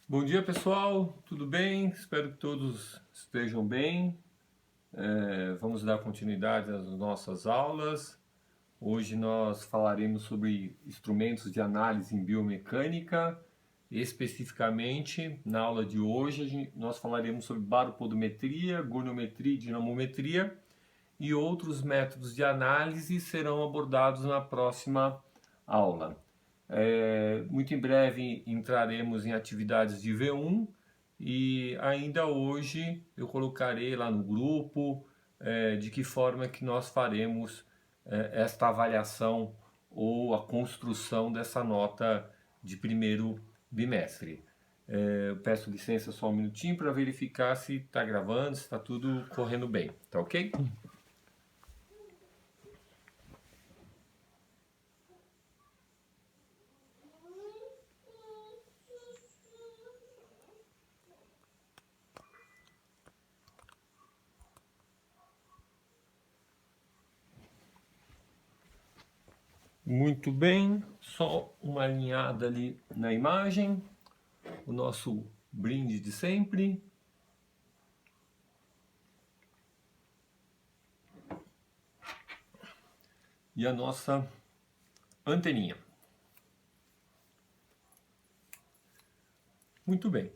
Bom dia pessoal, tudo bem? Espero que todos estejam bem. Vamos dar continuidade às nossas aulas. Hoje nós falaremos sobre instrumentos de análise em biomecânica. Especificamente, na aula de hoje, nós falaremos sobre baropodometria, goniometria e dinamometria e outros métodos de análise serão abordados na próxima aula. Muito em breve entraremos em atividades de V1 e ainda hoje eu colocarei lá no grupo de que forma que nós faremos esta avaliação ou a construção dessa nota de primeiro bimestre. Eu peço licença só um minutinho para verificar se está gravando, se está tudo correndo bem, tá ok? Muito bem, só uma alinhada ali na imagem, o nosso brinde de sempre. E a nossa anteninha. Muito bem.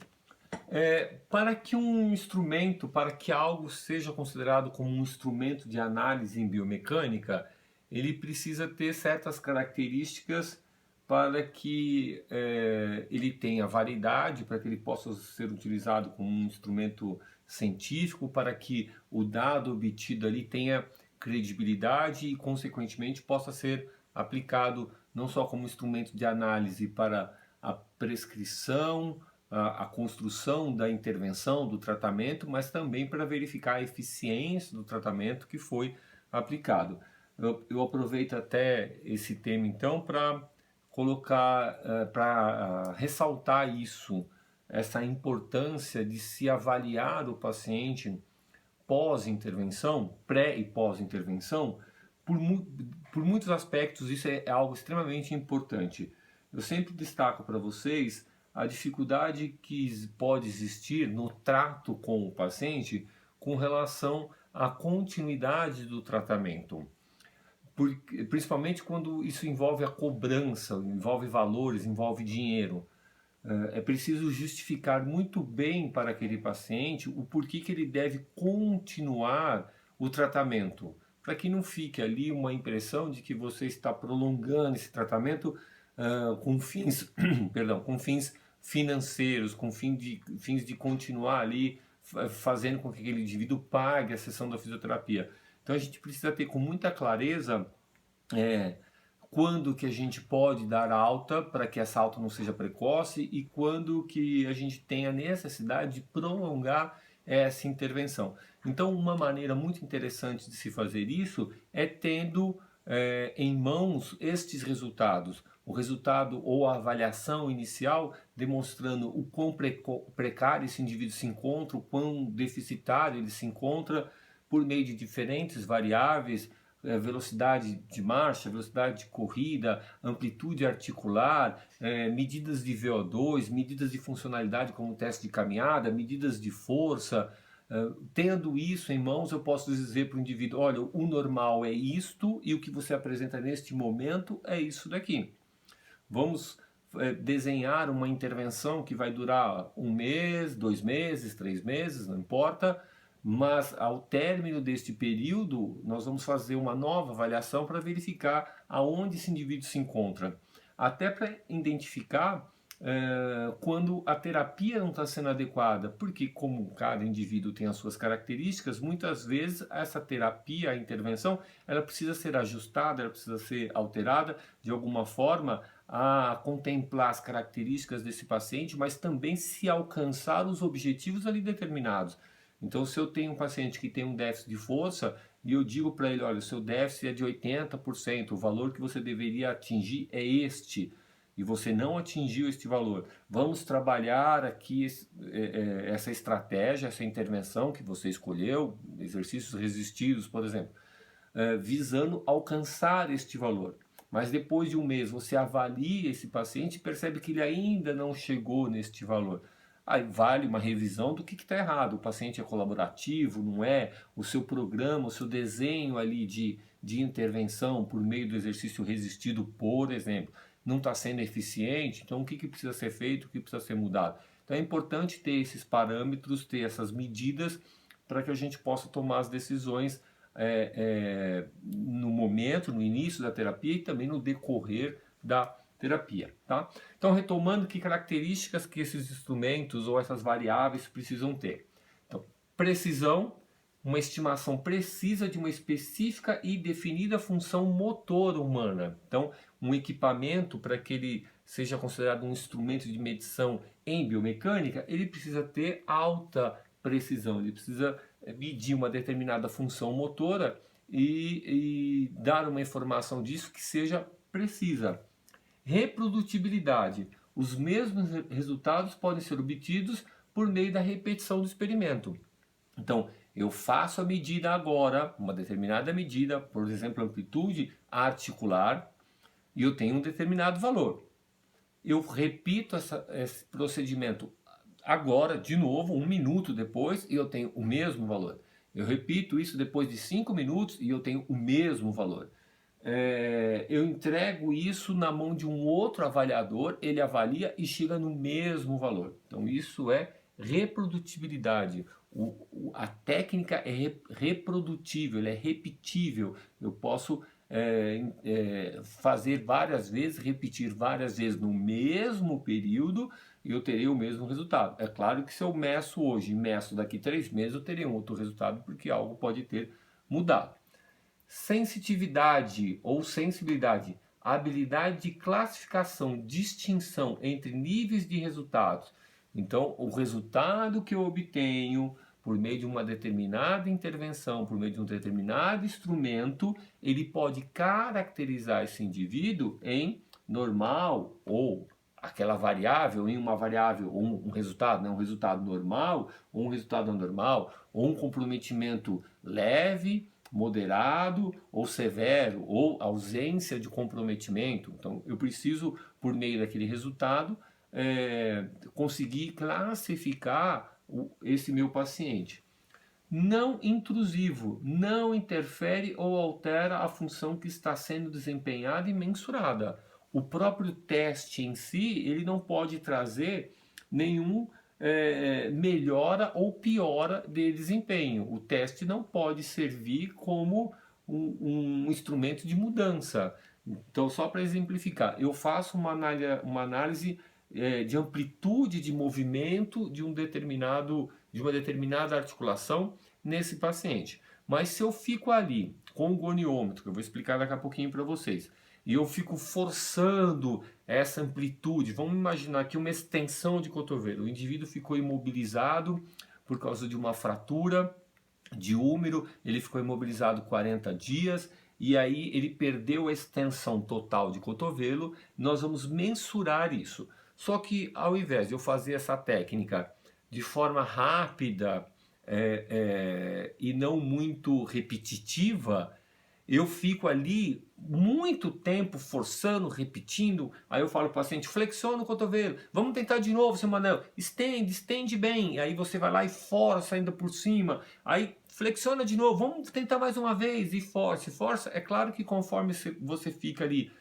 Para que um instrumento, para que algo seja considerado como um instrumento de análise em biomecânica, ele precisa ter certas características para que ele tenha validade, para que ele possa ser utilizado como um instrumento científico, para que o dado obtido ali tenha credibilidade e, consequentemente, possa ser aplicado não só como instrumento de análise para a prescrição, a construção da intervenção, do tratamento, mas também para verificar a eficiência do tratamento que foi aplicado. Eu aproveito até esse tema então para colocar, para ressaltar isso, essa importância de se avaliar o paciente pós-intervenção, pré e pós-intervenção, por, por muitos aspectos isso é algo extremamente importante. Eu sempre destaco para vocês a dificuldade que pode existir no trato com o paciente com relação à continuidade do tratamento. Principalmente quando isso envolve a cobrança, envolve valores, envolve dinheiro. É preciso justificar muito bem para aquele paciente o porquê que ele deve continuar o tratamento, para que não fique ali uma impressão de que você está prolongando esse tratamento com fins, perdão, com fins financeiros, com fins de continuar ali fazendo com que aquele indivíduo pague a sessão da fisioterapia. Então a gente precisa ter com muita clareza quando que a gente pode dar alta para que essa alta não seja precoce e quando que a gente tem a necessidade de prolongar essa intervenção. Então, uma maneira muito interessante de se fazer isso é tendo em mãos estes resultados. O resultado ou a avaliação inicial demonstrando o quão precário esse indivíduo se encontra, o quão deficitário ele se encontra por meio de diferentes variáveis, velocidade de marcha, velocidade de corrida, amplitude articular, medidas de VO2, medidas de funcionalidade como teste de caminhada, medidas de força. Tendo isso em mãos, eu posso dizer para o indivíduo, olha, o normal é isto e o que você apresenta neste momento é isso daqui. Vamos desenhar uma intervenção que vai durar 1 mês, 2 meses, 3 meses, não importa, mas ao término deste período nós vamos fazer uma nova avaliação para verificar aonde esse indivíduo se encontra, até para identificar quando a terapia não está sendo adequada, porque como cada indivíduo tem as suas características, muitas vezes essa terapia, a intervenção, ela precisa ser ajustada, ela precisa ser alterada de alguma forma a contemplar as características desse paciente, mas também se alcançar os objetivos ali determinados. Então, se eu tenho um paciente que tem um déficit de força e eu digo para ele, olha, o seu déficit é de 80%, o valor que você deveria atingir é este, e você não atingiu este valor. Vamos trabalhar aqui essa estratégia, essa intervenção que você escolheu, exercícios resistidos, por exemplo, visando alcançar este valor. Mas depois de 1 mês você avalia esse paciente e percebe que ele ainda não chegou neste valor. aí vale uma revisão do que está errado. O paciente é colaborativo, não é? O seu programa, o seu desenho ali de intervenção por meio do exercício resistido, por exemplo, não está sendo eficiente, então o que precisa ser feito, o que precisa ser mudado. Então é importante ter esses parâmetros, ter essas medidas para que a gente possa tomar as decisões no momento, no início da terapia e também no decorrer da terapia, tá? Então, retomando, que características que esses instrumentos ou essas variáveis precisam ter? Então, precisão, uma estimação precisa de uma específica e definida função motora humana. Então, um equipamento, para que ele seja considerado um instrumento de medição em biomecânica, ele precisa ter alta precisão, ele precisa medir uma determinada função motora e dar uma informação disso que seja precisa. Reprodutibilidade. Os mesmos resultados podem ser obtidos por meio da repetição do experimento. Então, eu faço a medida agora, uma determinada medida, por exemplo, amplitude articular, e eu tenho um determinado valor. Eu repito esse procedimento agora, de novo, 1 minuto depois, e eu tenho o mesmo valor. Eu repito isso depois de 5 minutos e eu tenho o mesmo valor. Eu entrego isso na mão de um outro avaliador, ele avalia e chega no mesmo valor. Então isso é reprodutibilidade. A técnica é reprodutível, ela é repetível. Eu posso fazer várias vezes, repetir várias vezes no mesmo período e eu terei o mesmo resultado. É claro que se eu meço hoje e meço daqui 3 meses, eu terei um outro resultado porque algo pode ter mudado. Sensitividade ou sensibilidade, habilidade de classificação, distinção entre níveis de resultados. Então, o resultado que eu obtenho por meio de uma determinada intervenção, por meio de um determinado instrumento, ele pode caracterizar esse indivíduo em normal ou aquela variável em uma variável, ou um resultado, né? Um resultado normal, ou um resultado anormal, ou um comprometimento leve, moderado ou severo, ou ausência de comprometimento. Então, eu preciso, por meio daquele resultado, conseguir classificar esse meu paciente. Não intrusivo, não interfere ou altera a função que está sendo desempenhada e mensurada. O próprio teste em si, ele não pode trazer nenhum melhora ou piora de desempenho. O teste não pode servir como um instrumento de mudança. Então, só para exemplificar, eu faço uma análise de amplitude de movimento de uma determinada articulação nesse paciente. Mas se eu fico ali com o goniômetro, que eu vou explicar daqui a pouquinho para vocês, e eu fico forçando essa amplitude, vamos imaginar aqui uma extensão de cotovelo, o indivíduo ficou imobilizado por causa de uma fratura de húmero, ele ficou imobilizado 40 dias, e aí ele perdeu a extensão total de cotovelo, nós vamos mensurar isso. Só que ao invés de eu fazer essa técnica de forma rápida e não muito repetitiva, eu fico ali muito tempo forçando, repetindo, aí eu falo para o paciente, flexiona o cotovelo, vamos tentar de novo, seu Manel, estende bem, aí você vai lá e força ainda por cima, aí flexiona de novo, vamos tentar mais uma vez, e força, é claro que conforme você fica ali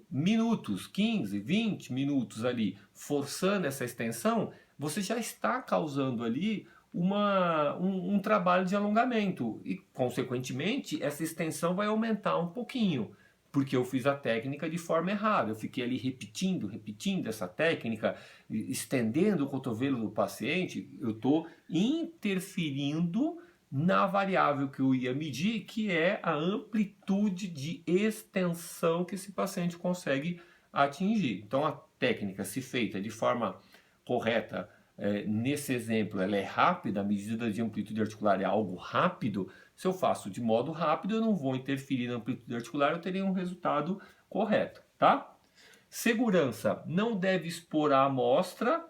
minutos, 15, 20 minutos ali, forçando essa extensão, você já está causando ali um trabalho de alongamento e, consequentemente, essa extensão vai aumentar um pouquinho, porque eu fiz a técnica de forma errada. Eu fiquei ali repetindo essa técnica, estendendo o cotovelo do paciente, eu estou interferindo na variável que eu ia medir, que é a amplitude de extensão que esse paciente consegue atingir. Então, a técnica, se feita de forma correta, nesse exemplo, ela é rápida, a medida de amplitude articular é algo rápido. Se eu faço de modo rápido, eu não vou interferir na amplitude articular, eu terei um resultado correto, tá? Segurança, não deve expor a amostra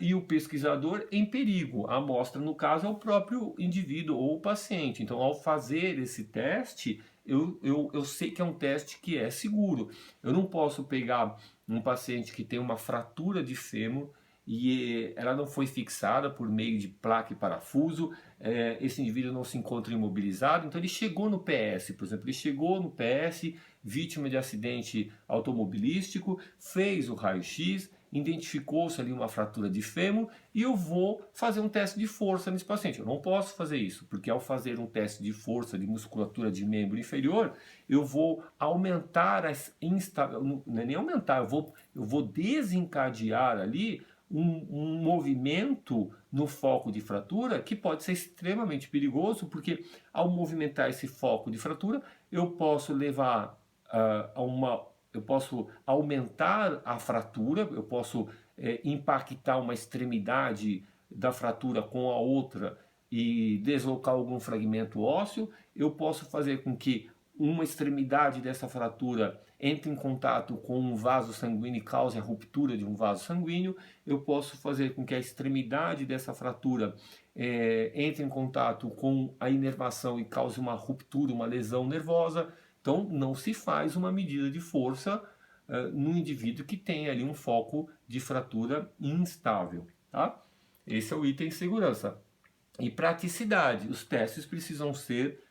e o pesquisador em perigo. A amostra, no caso, é o próprio indivíduo ou o paciente. Então, ao fazer esse teste, eu sei que é um teste que é seguro. Eu não posso pegar um paciente que tem uma fratura de fêmur, e ela não foi fixada por meio de placa e parafuso, esse indivíduo não se encontra imobilizado, então ele chegou no PS, por exemplo, ele chegou no PS, vítima de acidente automobilístico, fez o raio-x, identificou-se ali uma fratura de fêmur e eu vou fazer um teste de força nesse paciente. Eu não posso fazer isso, porque ao fazer um teste de força de musculatura de membro inferior, eu vou aumentar não é nem aumentar, eu vou desencadear ali um movimento no foco de fratura que pode ser extremamente perigoso, porque ao movimentar esse foco de fratura, eu posso levar eu posso aumentar a fratura, eu posso impactar uma extremidade da fratura com a outra e deslocar algum fragmento ósseo, eu posso fazer com que uma extremidade dessa fratura entre em contato com um vaso sanguíneo e cause a ruptura de um vaso sanguíneo, eu posso fazer com que a extremidade dessa fratura entre em contato com a inervação e cause uma ruptura, uma lesão nervosa. Então, não se faz uma medida de força no indivíduo que tem ali um foco de fratura instável, tá? Esse é o item segurança. E praticidade, os testes precisam ser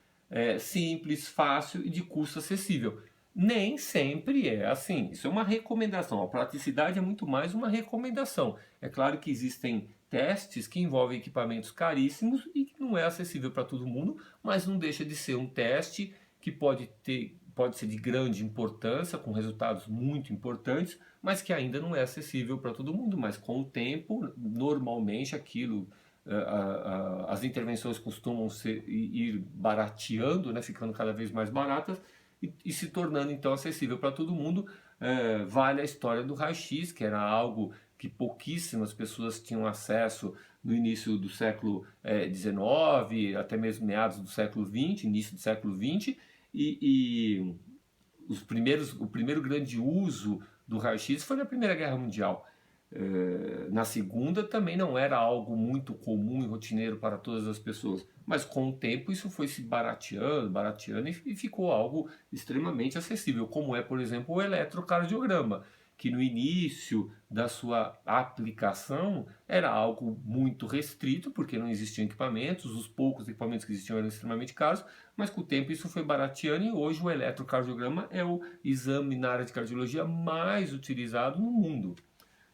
simples, fácil e de custo acessível. Nem sempre é assim, isso é uma recomendação, a praticidade é muito mais uma recomendação. É claro que existem testes que envolvem equipamentos caríssimos e que não é acessível para todo mundo, mas não deixa de ser um teste que pode ser de grande importância, com resultados muito importantes, mas que ainda não é acessível para todo mundo. Mas com o tempo, normalmente as intervenções costumam ir barateando, né, ficando cada vez mais baratas e se tornando então acessível para todo mundo. Vale a história do raio-x, que era algo que pouquíssimas pessoas tinham acesso no início do século XIX, até mesmo meados do século XX, início do século XX, e o primeiro grande uso do raio-x foi na Primeira Guerra Mundial. Na Segunda também não era algo muito comum e rotineiro para todas as pessoas, mas com o tempo isso foi se barateando e ficou algo extremamente acessível, como é, por exemplo, o eletrocardiograma, que no início da sua aplicação era algo muito restrito, porque não existiam equipamentos, os poucos equipamentos que existiam eram extremamente caros, mas com o tempo isso foi barateando e hoje o eletrocardiograma é o exame na área de cardiologia mais utilizado no mundo,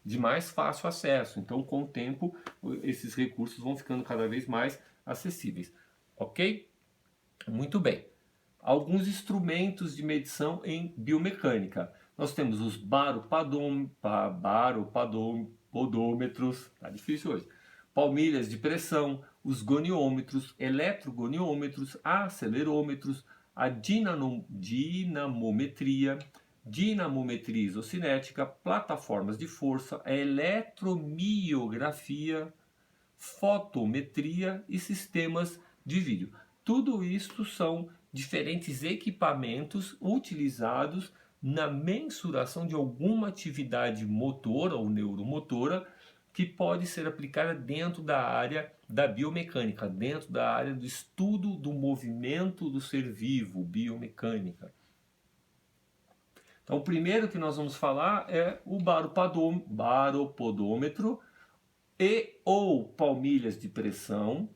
de mais fácil acesso. Então, com o tempo, esses recursos vão ficando cada vez mais acessíveis. Ok? Muito bem. Alguns instrumentos de medição em biomecânica. Nós temos os baropodômetros, tá difícil hoje, palmilhas de pressão, os goniômetros, eletrogoniômetros, acelerômetros, a dinamometria, dinamometria isocinética, plataformas de força, a eletromiografia, fotometria e sistemas de vídeo. Tudo isso são diferentes equipamentos utilizados na mensuração de alguma atividade motora ou neuromotora que pode ser aplicada dentro da área da biomecânica, dentro da área do estudo do movimento do ser vivo, biomecânica. Então, o primeiro que nós vamos falar é o baropodômetro e ou palmilhas de pressão.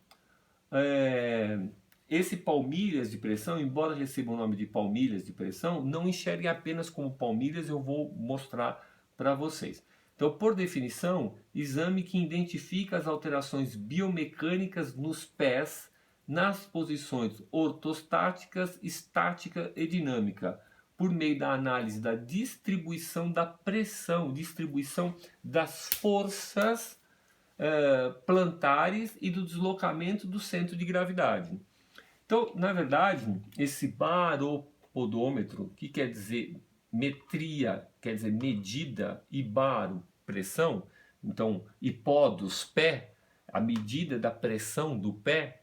Esse palmilhas de pressão, embora receba o nome de palmilhas de pressão, não enxergue apenas como palmilhas, eu vou mostrar para vocês. Então, por definição, exame que identifica as alterações biomecânicas nos pés nas posições ortostáticas, estática e dinâmica, por meio da análise da distribuição da pressão, distribuição das forças plantares e do deslocamento do centro de gravidade. Então, na verdade, esse baropodômetro, que quer dizer metria, quer dizer medida, e baro, pressão, então, e podos, pé, a medida da pressão do pé,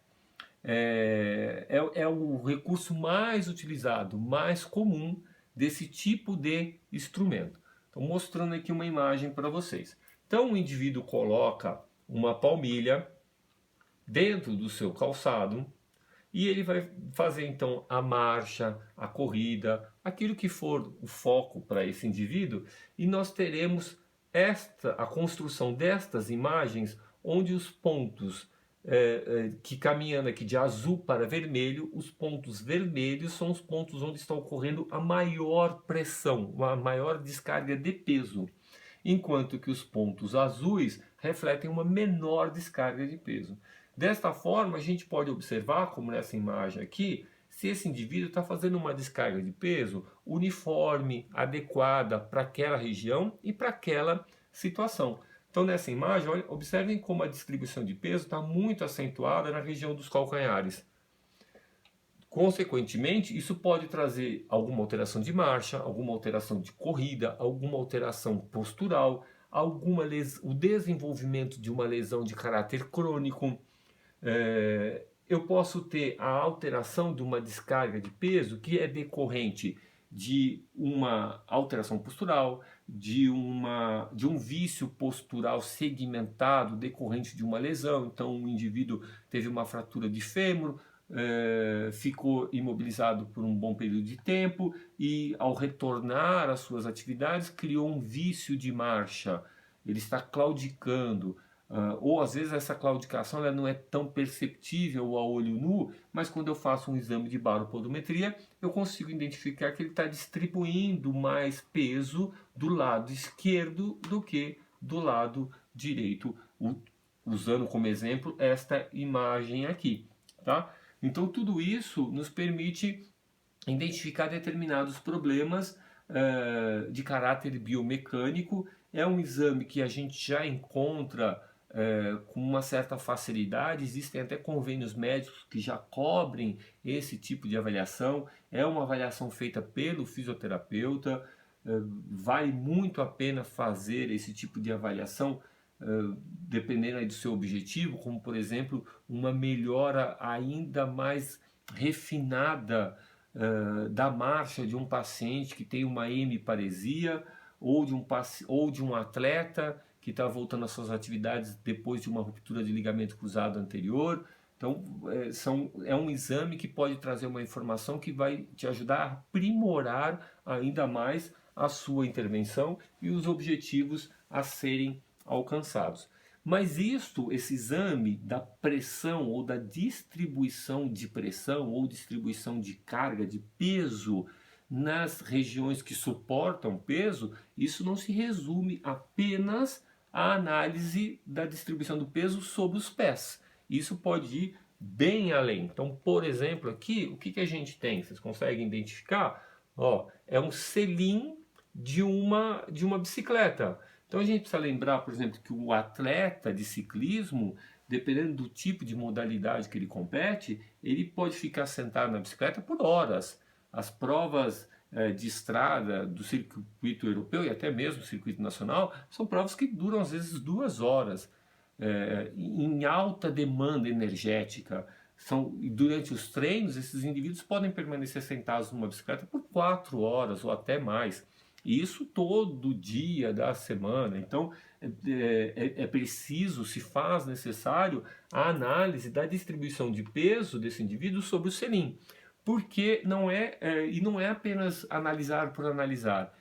é o recurso mais utilizado, mais comum desse tipo de instrumento. Estou mostrando aqui uma imagem para vocês. Então, o indivíduo coloca uma palmilha dentro do seu calçado e ele vai fazer então a marcha, a corrida, aquilo que for o foco para esse indivíduo, e nós teremos a construção destas imagens, onde os pontos que caminhando aqui de azul para vermelho, os pontos vermelhos são os pontos onde está ocorrendo a maior pressão, a maior descarga de peso, enquanto que os pontos azuis refletem uma menor descarga de peso. Desta forma, a gente pode observar, como nessa imagem aqui, se esse indivíduo está fazendo uma descarga de peso uniforme, adequada para aquela região e para aquela situação. Então, nessa imagem, observem como a distribuição de peso está muito acentuada na região dos calcanhares. Consequentemente, isso pode trazer alguma alteração de marcha, alguma alteração de corrida, alguma alteração postural, o desenvolvimento de uma lesão de caráter crônico. Eu posso ter a alteração de uma descarga de peso que é decorrente de uma alteração postural, de um vício postural segmentado decorrente de uma lesão. Então, o indivíduo teve uma fratura de fêmur, ficou imobilizado por um bom período de tempo e, ao retornar às suas atividades, criou um vício de marcha. Ele está claudicando. Ou às vezes essa claudicação ela não é tão perceptível ao olho nu, mas quando eu faço um exame de baropodometria, eu consigo identificar que ele está distribuindo mais peso do lado esquerdo do que do lado direito, usando como exemplo esta imagem aqui, tá? Então tudo isso nos permite identificar determinados problemas de caráter biomecânico. É um exame que a gente já encontra com uma certa facilidade, existem até convênios médicos que já cobrem esse tipo de avaliação. É uma avaliação feita pelo fisioterapeuta, vale muito a pena fazer esse tipo de avaliação, dependendo aí do seu objetivo, como por exemplo uma melhora ainda mais refinada da marcha de um paciente que tem uma hemiparesia, ou de um atleta que está voltando às suas atividades depois de uma ruptura de ligamento cruzado anterior. Então, é um exame que pode trazer uma informação que vai te ajudar a aprimorar ainda mais a sua intervenção e os objetivos a serem alcançados. Mas esse exame da pressão ou da distribuição de pressão ou distribuição de carga, de peso nas regiões que suportam peso, isso não se resume apenas à análise da distribuição do peso sobre os pés. Isso pode ir bem além. Então, por exemplo, aqui, o que a gente tem? Vocês conseguem identificar? Ó, é um selim de uma bicicleta. Então a gente precisa lembrar, por exemplo, que o atleta de ciclismo, dependendo do tipo de modalidade que ele compete, ele pode ficar sentado na bicicleta por horas. As provas de estrada do circuito europeu e até mesmo do circuito nacional são provas que duram às vezes 2 horas, em alta demanda energética. Durante os treinos, esses indivíduos podem permanecer sentados numa bicicleta por 4 horas ou até mais. E isso todo dia da semana. Então é preciso, se faz necessário, a análise da distribuição de peso desse indivíduo sobre o selim. Porque não é apenas analisar por analisar,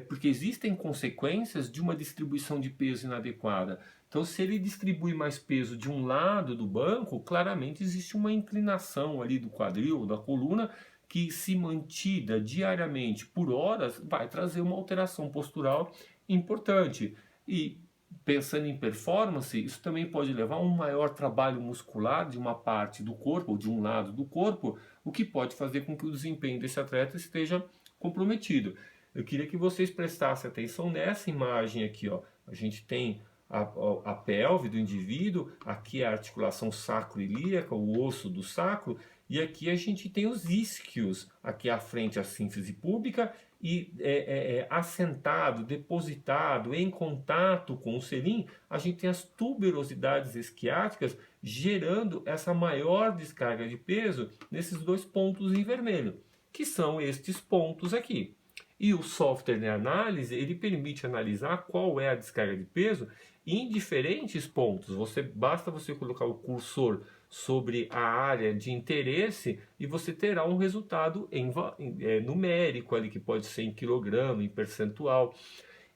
porque existem consequências de uma distribuição de peso inadequada. Então, se ele distribui mais peso de um lado do banco, claramente existe uma inclinação ali do quadril ou da coluna que, se mantida diariamente por horas, vai trazer uma alteração postural importante. E pensando em performance, isso também pode levar a um maior trabalho muscular de uma parte do corpo, ou de um lado do corpo, o que pode fazer com que o desempenho desse atleta esteja comprometido. Eu queria que vocês prestassem atenção nessa imagem aqui, ó. A gente tem a pelve do indivíduo, aqui a articulação sacroiliaca, o osso do sacro, e aqui a gente tem os isquios, aqui à frente a sínfise púbica, e assentado, depositado, em contato com o selim, a gente tem as tuberosidades esquiáticas gerando essa maior descarga de peso nesses 2 pontos em vermelho, que são estes pontos aqui. E o software de análise, ele permite analisar qual é a descarga de peso em diferentes pontos. Basta você colocar o cursor sobre a área de interesse e você terá um resultado numérico ali, que pode ser em quilograma, em percentual.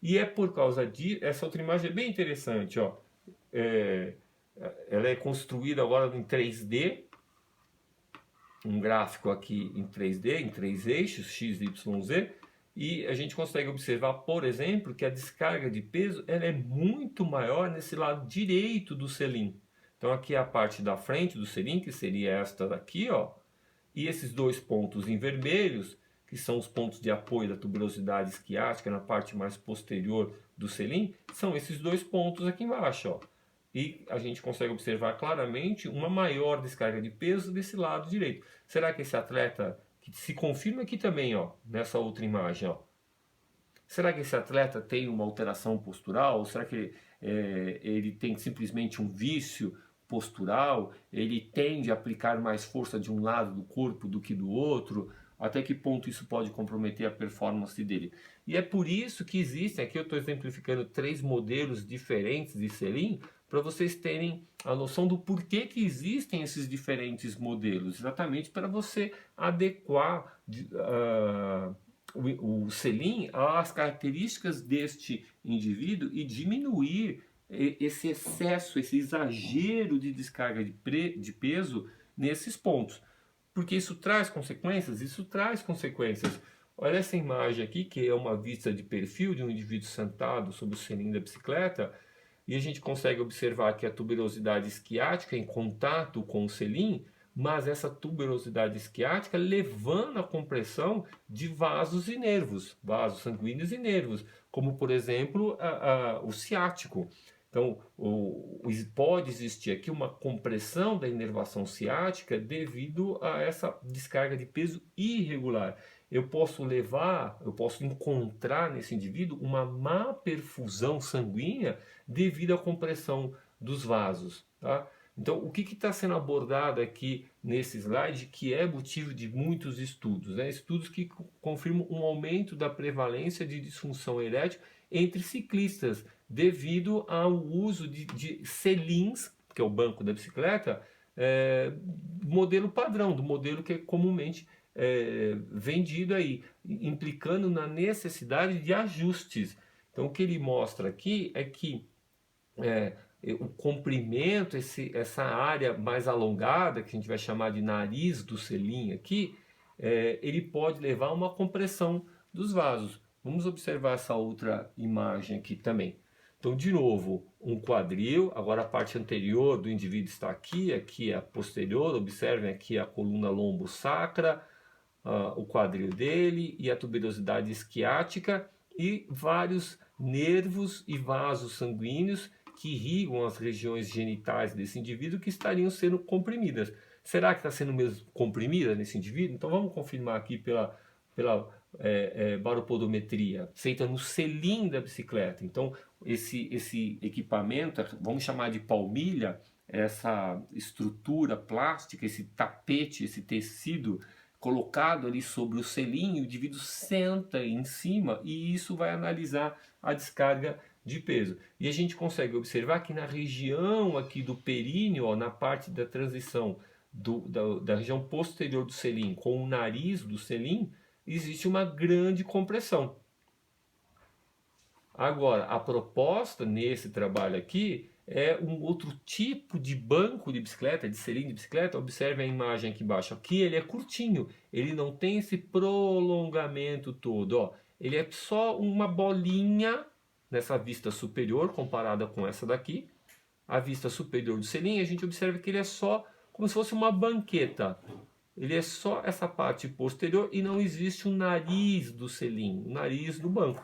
E é por causa disso, essa outra imagem é bem interessante, ó. É, ela é construída agora em 3D, um gráfico aqui em 3D, em 3 eixos, X, Y, Z, e a gente consegue observar, por exemplo, que a descarga de peso ela é muito maior nesse lado direito do selim. Então aqui é a parte da frente do selim, que seria esta daqui, ó, e esses dois pontos em vermelhos, que são os pontos de apoio da tuberosidade isquiática na parte mais posterior do selim, são esses dois pontos aqui embaixo, ó. E a gente consegue observar claramente uma maior descarga de peso desse lado direito. Será que esse atleta, que se confirma aqui também, ó, nessa outra imagem, ó, será que esse atleta tem uma alteração postural? Ou será que ele tem simplesmente um vício postural? Ele tende a aplicar mais força de um lado do corpo do que do outro? Até que ponto isso pode comprometer a performance dele? E é por isso que existem, aqui eu estou exemplificando 3 modelos diferentes de selim, para vocês terem a noção do porquê que existem esses diferentes modelos, exatamente para você adequar o selim às características deste indivíduo e diminuir esse excesso, esse exagero de descarga de peso nesses pontos. Porque isso traz consequências? Isso traz consequências. Olha essa imagem aqui, que é uma vista de perfil de um indivíduo sentado sobre o selim da bicicleta, e a gente consegue observar que a tuberosidade isquiática em contato com o selim, mas essa tuberosidade isquiática levando a compressão de vasos e nervos, vasos sanguíneos e nervos, como por exemplo o ciático. Então, pode existir aqui uma compressão da inervação ciática devido a essa descarga de peso irregular. Eu posso encontrar nesse indivíduo uma má perfusão sanguínea devido à compressão dos vasos, tá? Então, o que está sendo abordado aqui nesse slide, que é motivo de muitos estudos, né? Estudos que confirmam um aumento da prevalência de disfunção erétil entre ciclistas, devido ao uso de selins, que é o banco da bicicleta, modelo padrão, do modelo que é comumente vendido aí, implicando na necessidade de ajustes. Então, o que ele mostra aqui é que o comprimento, essa área mais alongada, que a gente vai chamar de nariz do selim aqui, ele pode levar a uma compressão dos vasos. Vamos observar essa outra imagem aqui também. Então, de novo, um quadril, agora a parte anterior do indivíduo está aqui, aqui é a posterior, observem aqui a coluna lombo-sacra, o quadril dele e a tuberosidade isquiática e vários nervos e vasos sanguíneos que irrigam as regiões genitais desse indivíduo que estariam sendo comprimidas. Será que está sendo mesmo comprimida nesse indivíduo? Então vamos confirmar aqui pela baropodometria, feita no selim da bicicleta. Então esse equipamento, vamos chamar de palmilha, essa estrutura plástica, esse tapete, esse tecido colocado ali sobre o selim, o indivíduo senta em cima e isso vai analisar a descarga de peso. E a gente consegue observar que na região aqui do períneo, ó, na parte da transição da região posterior do selim com o nariz do selim, existe uma grande compressão. Agora, a proposta nesse trabalho aqui é um outro tipo de banco de bicicleta, de selim de bicicleta. Observe a imagem aqui embaixo. Aqui ele é curtinho, ele não tem esse prolongamento todo. Ó. Ele é só uma bolinha nessa vista superior comparada com essa daqui. A vista superior do selim, a gente observa que ele é só como se fosse uma banqueta. Ele é só essa parte posterior e não existe um nariz do selim, o nariz do banco.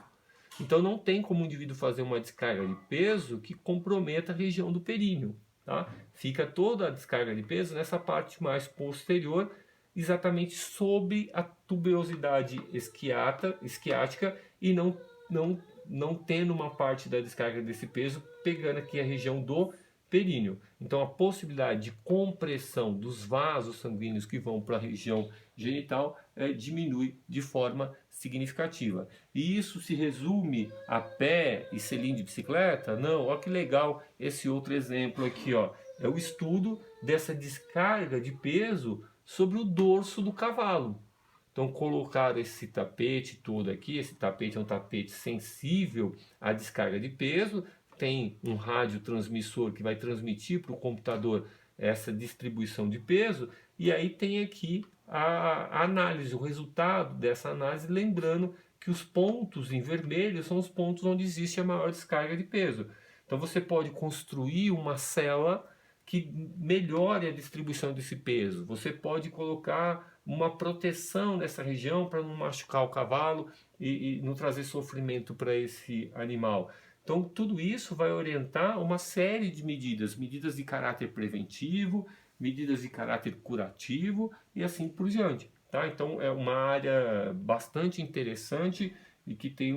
Então não tem como o indivíduo fazer uma descarga de peso que comprometa a região do períneo. Tá? Fica toda a descarga de peso nessa parte mais posterior, exatamente sobre a tuberosidade isquiática e não tendo uma parte da descarga desse peso pegando aqui a região do períneo. Então a possibilidade de compressão dos vasos sanguíneos que vão para a região genital diminui de forma significativa. E isso se resume a pé e selim de bicicleta? Não, olha que legal esse outro exemplo aqui, ó. É o estudo dessa descarga de peso sobre o dorso do cavalo. Então colocaram esse tapete todo aqui, esse tapete é um tapete sensível à descarga de peso, tem um radiotransmissor que vai transmitir para o computador essa distribuição de peso, e aí tem aqui a análise, o resultado dessa análise, lembrando que os pontos em vermelho são os pontos onde existe a maior descarga de peso. Então você pode construir uma cela que melhore a distribuição desse peso. Você pode colocar uma proteção nessa região para não machucar o cavalo e não trazer sofrimento para esse animal. Então, tudo isso vai orientar uma série de medidas, medidas de caráter preventivo, medidas de caráter curativo e assim por diante. Tá? Então, é uma área bastante interessante e que tem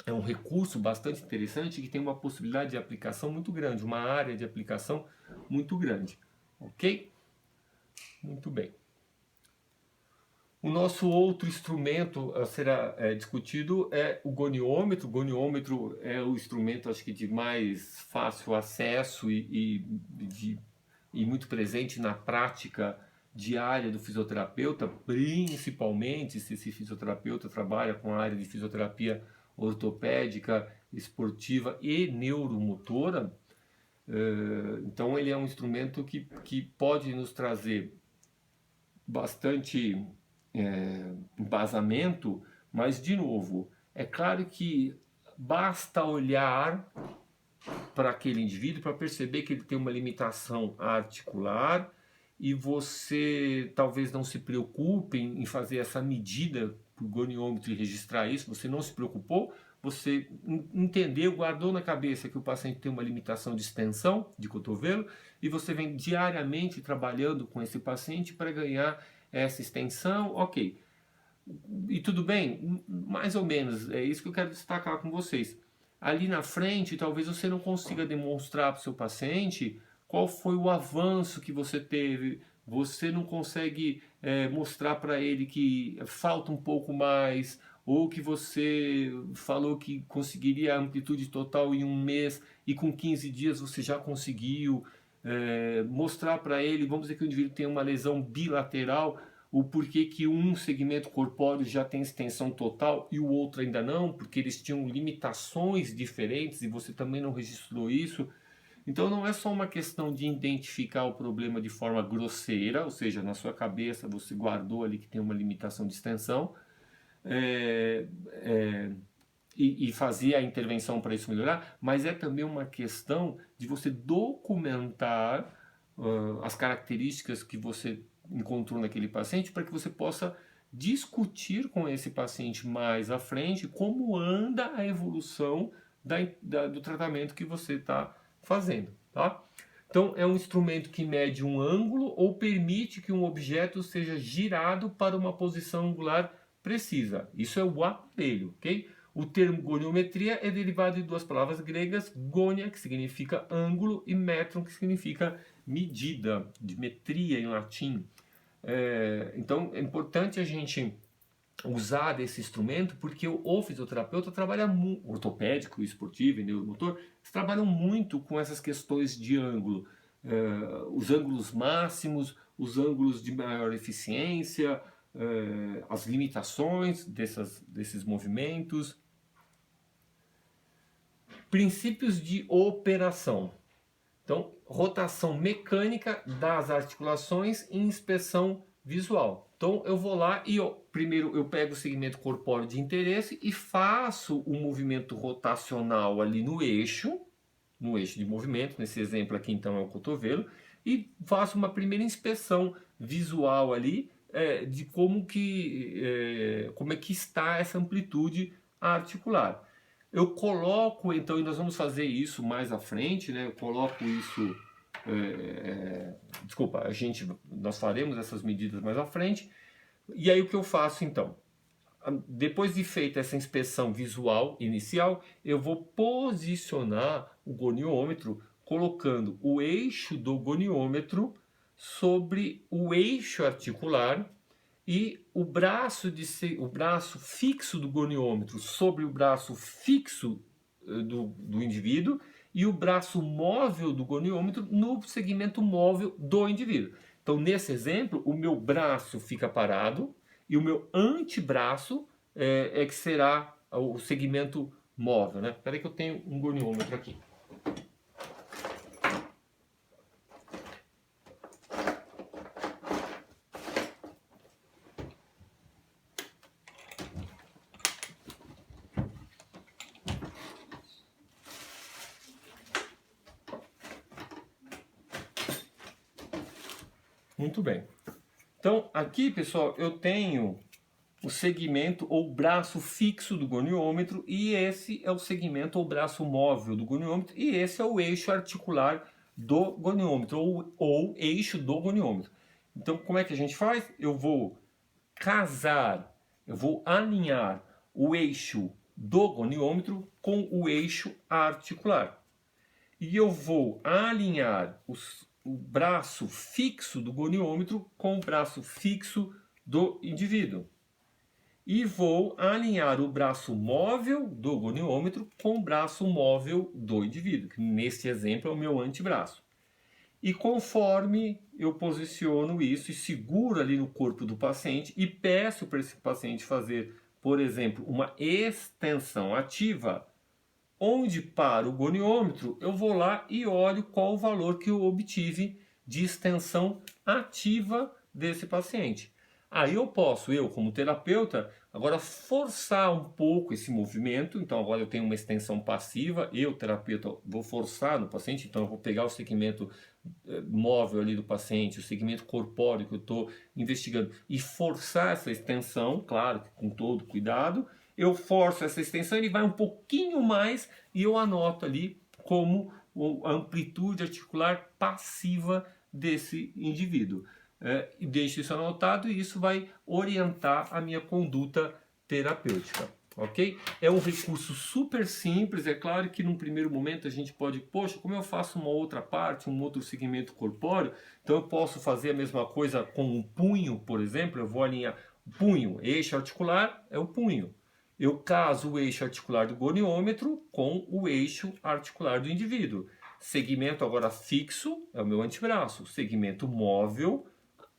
é um recurso bastante interessante que tem uma possibilidade de aplicação muito grande, uma área de aplicação muito grande. Ok? Muito bem. O nosso outro instrumento a ser discutido é o goniômetro. O goniômetro é o instrumento, acho que, de mais fácil acesso e muito presente na prática diária do fisioterapeuta, principalmente se esse fisioterapeuta trabalha com a área de fisioterapia ortopédica, esportiva e neuromotora. Então ele é um instrumento que pode nos trazer bastante embasamento, mas de novo, é claro que basta olhar para aquele indivíduo para perceber que ele tem uma limitação articular e você talvez não se preocupe em fazer essa medida para o goniômetro e registrar isso, você não se preocupou, você entendeu, guardou na cabeça que o paciente tem uma limitação de extensão de cotovelo e você vem diariamente trabalhando com esse paciente para ganhar essa extensão, ok. E tudo bem? Mais ou menos, é isso que eu quero destacar com vocês. Ali na frente, talvez você não consiga demonstrar para o seu paciente qual foi o avanço que você teve, você não consegue mostrar para ele que falta um pouco mais, ou que você falou que conseguiria a amplitude total em um mês e com 15 dias você já conseguiu, mostrar para ele, vamos dizer que o indivíduo tem uma lesão bilateral, o porquê que um segmento corpóreo já tem extensão total e o outro ainda não, porque eles tinham limitações diferentes e você também não registrou isso. Então não é só uma questão de identificar o problema de forma grosseira, ou seja, na sua cabeça você guardou ali que tem uma limitação de extensão, e fazer a intervenção para isso melhorar, mas é também uma questão de você documentar as características que você encontrou naquele paciente para que você possa discutir com esse paciente mais à frente como anda a evolução do tratamento que você está fazendo, tá? Então é um instrumento que mede um ângulo ou permite que um objeto seja girado para uma posição angular precisa. Isso é o aparelho, ok? O termo goniometria é derivado de duas palavras gregas, gonia, que significa ângulo, e metron, que significa medida, de metria em latim. Então é importante a gente usar desse instrumento porque o fisioterapeuta trabalha muito, ortopédico, esportivo e neuromotor, eles trabalham muito com essas questões de ângulo. Os ângulos máximos, os ângulos de maior eficiência, as limitações desses movimentos. Princípios de operação. Então, rotação mecânica das articulações e inspeção visual. Então, eu vou lá e primeiro eu pego o segmento corpóreo de interesse e faço o movimento rotacional ali no eixo de movimento, nesse exemplo aqui então é o cotovelo, e faço uma primeira inspeção visual ali de como é que está essa amplitude articular. Eu coloco, então, e nós vamos fazer isso mais à frente, né? Eu coloco isso, desculpa, nós faremos essas medidas mais à frente. E aí o que eu faço então? Depois de feita essa inspeção visual inicial, eu vou posicionar o goniômetro colocando o eixo do goniômetro sobre o eixo articular e o braço fixo do goniômetro sobre o braço fixo do indivíduo e o braço móvel do goniômetro no segmento móvel do indivíduo. Então, nesse exemplo, o meu braço fica parado e o meu antebraço é que será o segmento móvel, né? Espera aí que eu tenho um goniômetro aqui. Muito bem. Então, aqui, pessoal, eu tenho o segmento ou braço fixo do goniômetro e esse é o segmento ou braço móvel do goniômetro e esse é o eixo articular do goniômetro ou eixo do goniômetro. Então, como é que a gente faz? Eu vou eu vou alinhar o eixo do goniômetro com o eixo articular. E eu vou alinhar o braço fixo do goniômetro com o braço fixo do indivíduo. E vou alinhar o braço móvel do goniômetro com o braço móvel do indivíduo, que nesse exemplo é o meu antebraço. E conforme eu posiciono isso e seguro ali no corpo do paciente e peço para esse paciente fazer, por exemplo, uma extensão ativa, onde para o goniômetro eu vou lá e olho qual o valor que eu obtive de extensão ativa desse paciente. Aí eu posso, eu como terapeuta, agora forçar um pouco esse movimento. Então agora eu tenho uma extensão passiva, eu terapeuta vou forçar no paciente, então eu vou pegar o segmento móvel ali do paciente, o segmento corpóreo que eu estou investigando e forçar essa extensão, claro, com todo cuidado. Eu forço essa extensão, ele vai um pouquinho mais e eu anoto ali como a amplitude articular passiva desse indivíduo. E deixo isso anotado e isso vai orientar a minha conduta terapêutica. Ok? É um recurso super simples, é claro que num primeiro momento a gente pode, poxa, como eu faço uma outra parte, um outro segmento corpóreo, então eu posso fazer a mesma coisa com um punho, por exemplo, eu vou alinhar o punho, eixo articular é o punho. Eu caso o eixo articular do goniômetro com o eixo articular do indivíduo. Segmento agora fixo é o meu antebraço, segmento móvel,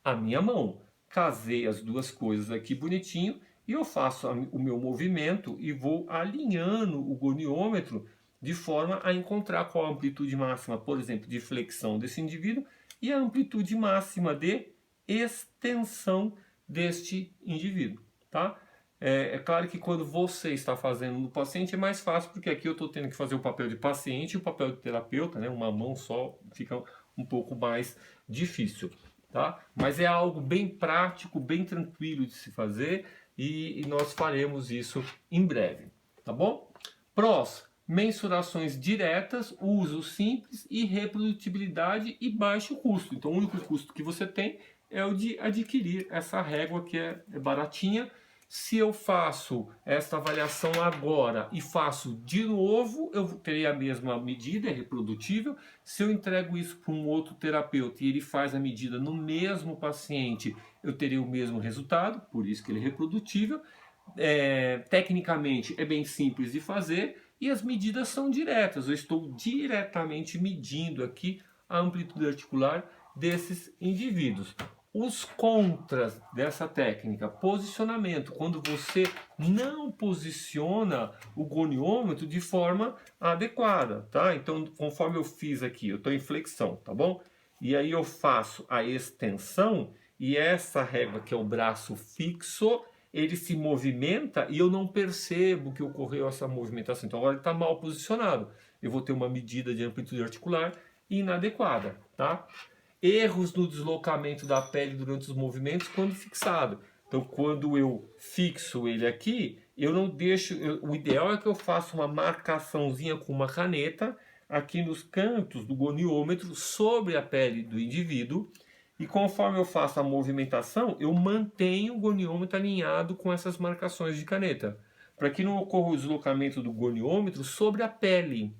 a minha mão. Casei as duas coisas aqui bonitinho e eu faço o meu movimento e vou alinhando o goniômetro de forma a encontrar qual a amplitude máxima, por exemplo, de flexão desse indivíduo e a amplitude máxima de extensão deste indivíduo, tá? É claro que quando você está fazendo no paciente é mais fácil, porque aqui eu estou tendo que fazer o papel de paciente e o papel de terapeuta, né? Uma mão só fica um pouco mais difícil, tá? Mas é algo bem prático, bem tranquilo de se fazer e nós faremos isso em breve, tá bom? Prós, mensurações diretas, uso simples e reprodutibilidade e baixo custo. Então o único custo que você tem é o de adquirir essa régua que é baratinha. Se eu faço esta avaliação agora e faço de novo, eu terei a mesma medida, é reprodutível. Se eu entrego isso para um outro terapeuta e ele faz a medida no mesmo paciente, eu terei o mesmo resultado, por isso que ele é reprodutível. Tecnicamente é bem simples de fazer e as medidas são diretas. Eu estou diretamente medindo aqui a amplitude articular desses indivíduos. Os contras dessa técnica, posicionamento, quando você não posiciona o goniômetro de forma adequada, tá? Então, conforme eu fiz aqui, eu estou em flexão, tá bom? E aí eu faço a extensão e essa régua que é o braço fixo, ele se movimenta e eu não percebo que ocorreu essa movimentação. Então agora ele está mal posicionado. Eu vou ter uma medida de amplitude articular inadequada, tá? Erros no deslocamento da pele durante os movimentos quando fixado. Então, quando eu fixo ele aqui, eu não deixo. O ideal é que eu faça uma marcaçãozinha com uma caneta aqui nos cantos do goniômetro sobre a pele do indivíduo. E conforme eu faço a movimentação, eu mantenho o goniômetro alinhado com essas marcações de caneta, para que não ocorra o deslocamento do goniômetro sobre a pele.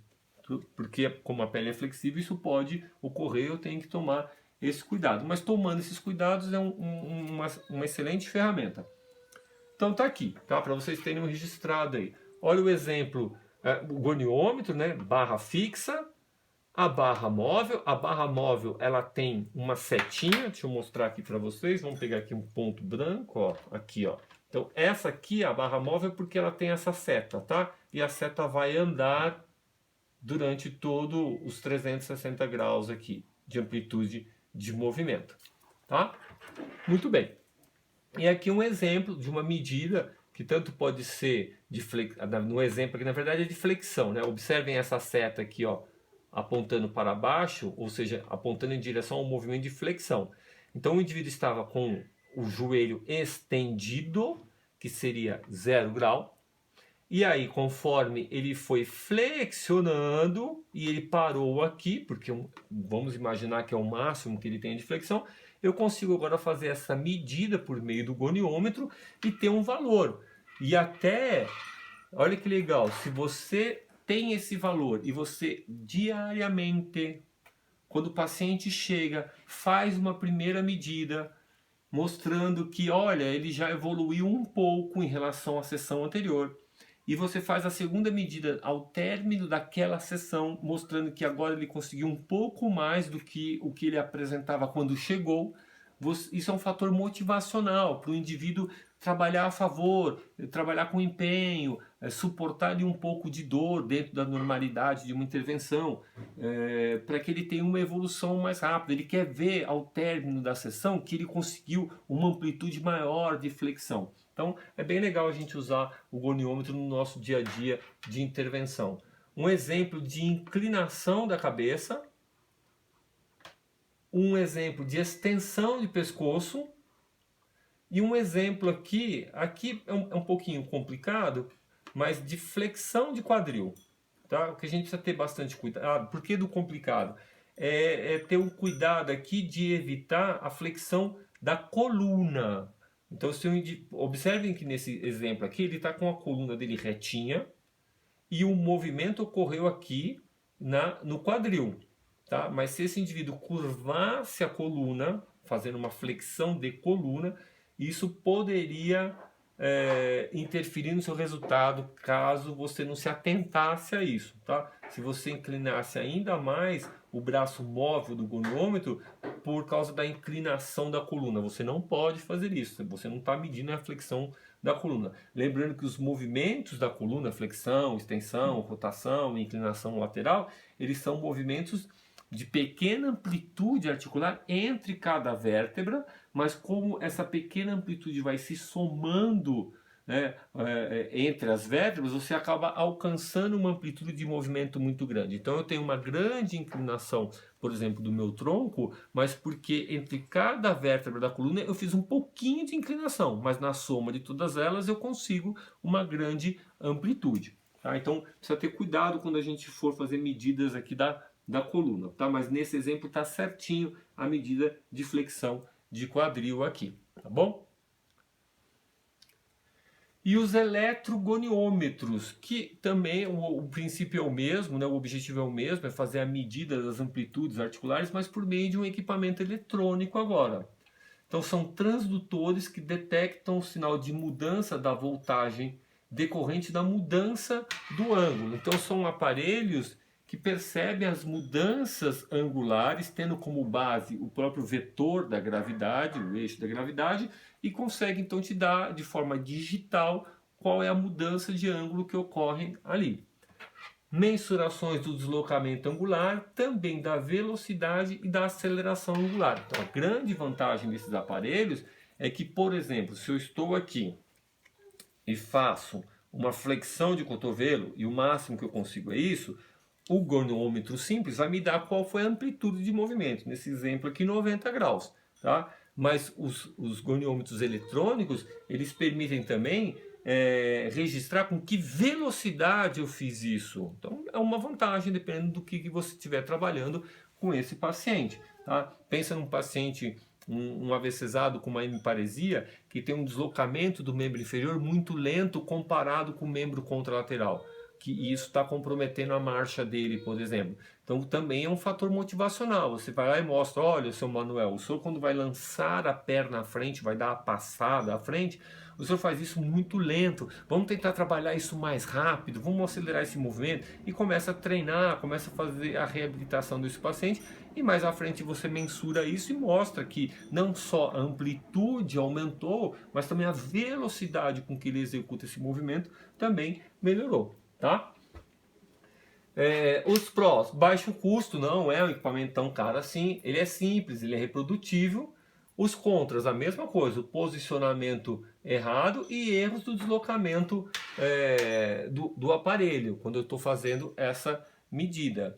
Porque como a pele é flexível, isso pode ocorrer, eu tenho que tomar esse cuidado. Mas tomando esses cuidados é uma excelente ferramenta. Então tá aqui, tá? Para vocês terem registrado aí. Olha o exemplo, o goniômetro, né? Barra fixa, A barra móvel ela tem uma setinha, deixa eu mostrar aqui para vocês, vamos pegar aqui um ponto branco, ó, aqui, ó. Então essa aqui é a barra móvel porque ela tem essa seta, tá? E a seta vai andar durante todos os 360 graus aqui de amplitude de movimento, tá? Muito bem. E aqui um exemplo de uma medida que tanto pode ser de no exemplo aqui na verdade é de flexão, né? Observem essa seta aqui, ó, apontando para baixo, ou seja, apontando em direção ao movimento de flexão. Então o indivíduo estava com o joelho estendido, que seria 0 grau, e aí, conforme ele foi flexionando e ele parou aqui, porque vamos imaginar que é o máximo que ele tem de flexão, eu consigo agora fazer essa medida por meio do goniômetro e ter um valor. E até, olha que legal, se você tem esse valor e você diariamente, quando o paciente chega, faz uma primeira medida, mostrando que, olha, ele já evoluiu um pouco em relação à sessão anterior. E você faz a segunda medida ao término daquela sessão, mostrando que agora ele conseguiu um pouco mais do que o que ele apresentava quando chegou. Isso é um fator motivacional para o indivíduo trabalhar a favor, trabalhar com empenho, suportar ali um pouco de dor dentro da normalidade de uma intervenção, para que ele tenha uma evolução mais rápida. Ele quer ver ao término da sessão que ele conseguiu uma amplitude maior de flexão. Então é bem legal a gente usar o goniômetro no nosso dia a dia de intervenção. Um exemplo de inclinação da cabeça, um exemplo de extensão de pescoço e um exemplo aqui é um pouquinho complicado, mas de flexão de quadril. Tá? O que a gente precisa ter bastante cuidado. Por que do complicado? É ter um cuidado aqui de evitar a flexão da coluna. Então, observem que nesse exemplo aqui, ele está com a coluna dele retinha e o movimento ocorreu aqui no quadril. Tá? Mas se esse indivíduo curvasse a coluna, fazendo uma flexão de coluna, isso poderia interferir no seu resultado caso você não se atentasse a isso. Tá? Se você inclinasse ainda mais o braço móvel do gonômetro por causa da inclinação da coluna, você não pode fazer isso, você não está medindo a flexão da coluna. Lembrando que os movimentos da coluna, flexão, extensão, rotação, inclinação lateral, eles são movimentos de pequena amplitude articular entre cada vértebra, mas como essa pequena amplitude vai se somando, né, entre as vértebras, você acaba alcançando uma amplitude de movimento muito grande. Então eu tenho uma grande inclinação, por exemplo, do meu tronco, mas porque entre cada vértebra da coluna eu fiz um pouquinho de inclinação, mas na soma de todas elas eu consigo uma grande amplitude. Tá? Então precisa ter cuidado quando a gente for fazer medidas aqui da coluna, tá? Mas nesse exemplo está certinho a medida de flexão de quadril aqui, tá bom? E os eletrogoniômetros, que também o princípio é o mesmo, né? O objetivo é o mesmo, é fazer a medida das amplitudes articulares, mas por meio de um equipamento eletrônico agora. Então são transdutores que detectam o sinal de mudança da voltagem decorrente da mudança do ângulo. Então são aparelhos que percebem as mudanças angulares, tendo como base o próprio vetor da gravidade, o eixo da gravidade, e consegue então te dar de forma digital qual é a mudança de ângulo que ocorre ali. Mensurações do deslocamento angular, também da velocidade e da aceleração angular. Então a grande vantagem desses aparelhos é que, por exemplo, se eu estou aqui e faço uma flexão de cotovelo, e o máximo que eu consigo é isso, o gonômetro simples vai me dar qual foi a amplitude de movimento. Nesse exemplo aqui, 90 graus. Tá? Mas os goniômetros eletrônicos, eles permitem também registrar com que velocidade eu fiz isso. Então é uma vantagem, dependendo do que você estiver trabalhando com esse paciente. Tá? Pensa num paciente, um AVCzado com uma hemiparesia, que tem um deslocamento do membro inferior muito lento comparado com o membro contralateral. que isso está comprometendo a marcha dele, por exemplo. Então também é um fator motivacional. Você vai lá e mostra, olha, seu Manuel, o senhor quando vai lançar a perna à frente, vai dar a passada à frente, o senhor faz isso muito lento. Vamos tentar trabalhar isso mais rápido, vamos acelerar esse movimento e começa a treinar, começa a fazer a reabilitação desse paciente e mais à frente você mensura isso e mostra que não só a amplitude aumentou, mas também a velocidade com que ele executa esse movimento também melhorou, tá? Os prós, baixo custo, não é um equipamento tão caro assim, ele é simples, ele é reprodutível. Os contras, a mesma coisa, o posicionamento errado e erros do deslocamento do aparelho, quando eu estou fazendo essa medida.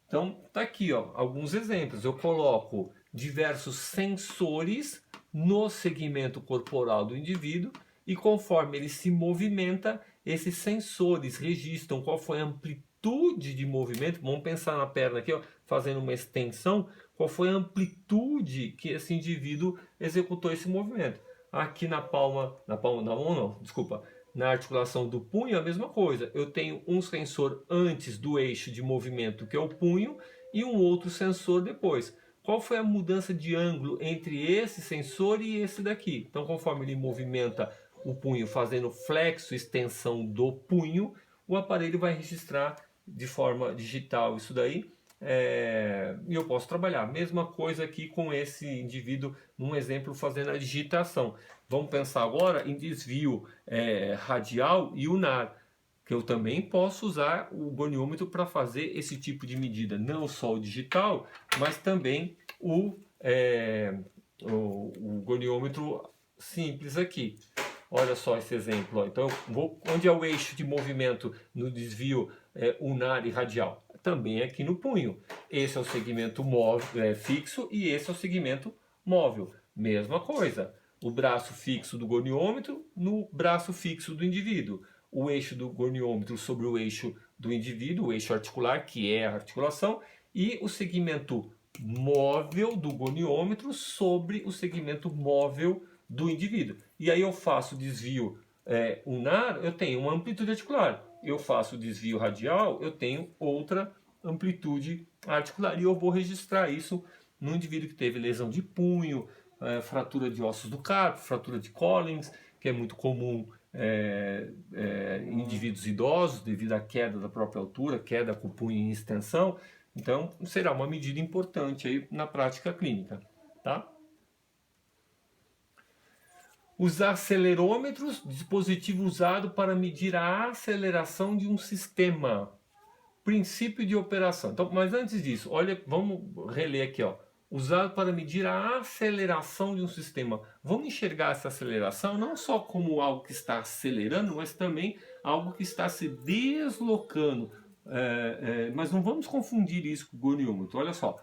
Então, tá aqui, ó, alguns exemplos. Eu coloco diversos sensores no segmento corporal do indivíduo e conforme ele se movimenta, esses sensores registram qual foi a amplitude de movimento. Vamos pensar na perna aqui, ó, fazendo uma extensão, qual foi a amplitude que esse indivíduo executou esse movimento. Aqui na palma da mão não, desculpa. Na articulação do punho, a mesma coisa. Eu tenho um sensor antes do eixo de movimento, que é o punho, e um outro sensor depois. Qual foi a mudança de ângulo entre esse sensor e esse daqui? Então, conforme ele movimenta o punho fazendo flexo, extensão do punho, o aparelho vai registrar de forma digital isso daí. E eu posso trabalhar. Mesma coisa aqui com esse indivíduo, num exemplo, fazendo a digitação. Vamos pensar agora em desvio radial e unar, que eu também posso usar o goniômetro para fazer esse tipo de medida, não só o digital, mas também o goniômetro simples aqui. Olha só esse exemplo. Ó. Então, onde é o eixo de movimento no desvio unar e radial? Também aqui no punho. Esse é o segmento fixo e esse é o segmento móvel. Mesma coisa. O braço fixo do goniômetro no braço fixo do indivíduo. O eixo do goniômetro sobre o eixo do indivíduo, o eixo articular, que é a articulação, e o segmento móvel do goniômetro sobre o segmento móvel do indivíduo. E aí eu faço desvio unar, eu tenho uma amplitude articular. Eu faço desvio radial, eu tenho outra amplitude articular. E eu vou registrar isso no indivíduo que teve lesão de punho, fratura de ossos do carpo, fratura de Collins, que é muito comum em indivíduos idosos, devido à queda da própria altura, queda com o punho em extensão. Então, será uma medida importante aí na prática clínica, tá? Os acelerômetros, dispositivo usado para medir a aceleração de um sistema. Princípio de operação. Então, mas antes disso, olha, vamos reler aqui, ó. Usado para medir a aceleração de um sistema. Vamos enxergar essa aceleração não só como algo que está acelerando, mas também algo que está se deslocando. Mas não vamos confundir isso com o goniômetro. Olha só.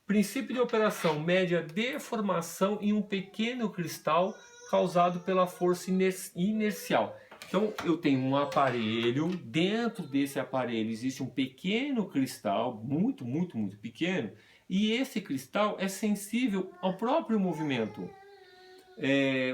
Princípio de operação mede a deformação em um pequeno cristal causado pela força inercial. Então eu tenho um aparelho, dentro desse aparelho existe um pequeno cristal, muito pequeno, e esse cristal é sensível ao próprio movimento.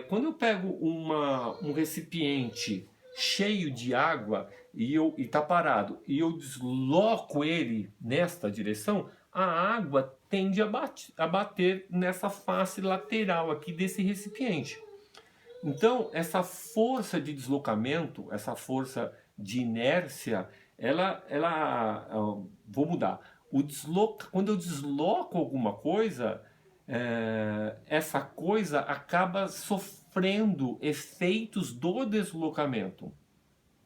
Quando eu pego um recipiente cheio de água e está parado, e eu desloco ele nesta direção, a água tende a bater nessa face lateral aqui desse recipiente. Então, essa força de deslocamento, essa força de inércia, vou mudar. Quando eu desloco alguma coisa, essa coisa acaba sofrendo efeitos do deslocamento.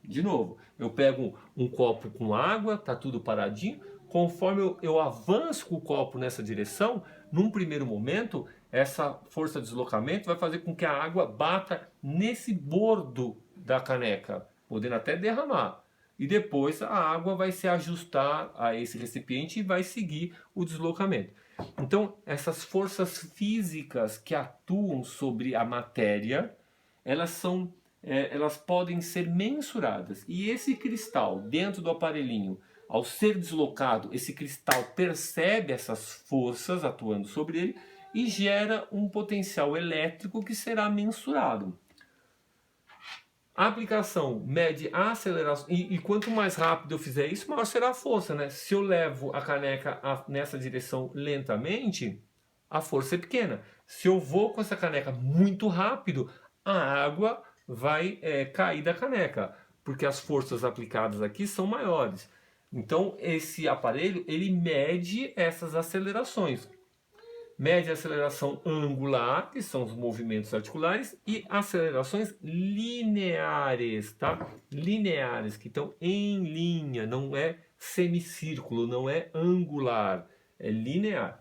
De novo, eu pego um copo com água, tá tudo paradinho. Conforme eu avanço com o copo nessa direção, num primeiro momento, essa força de deslocamento vai fazer com que a água bata nesse bordo da caneca, podendo até derramar. E depois a água vai se ajustar a esse recipiente e vai seguir o deslocamento. Então, essas forças físicas que atuam sobre a matéria, elas podem ser mensuradas. E esse cristal dentro do aparelhinho, ao ser deslocado, esse cristal percebe essas forças atuando sobre ele e gera um potencial elétrico que será mensurado. A aplicação mede a aceleração, e quanto mais rápido eu fizer isso, maior será a força, né? Se eu levo a caneca nessa direção lentamente, a força é pequena. Se eu vou com essa caneca muito rápido, a água vai cair da caneca, porque as forças aplicadas aqui são maiores. Então, esse aparelho, ele mede essas acelerações. Mede a aceleração angular, que são os movimentos articulares, e acelerações lineares, tá? Lineares, que estão em linha, não é semicírculo, não é angular, é linear.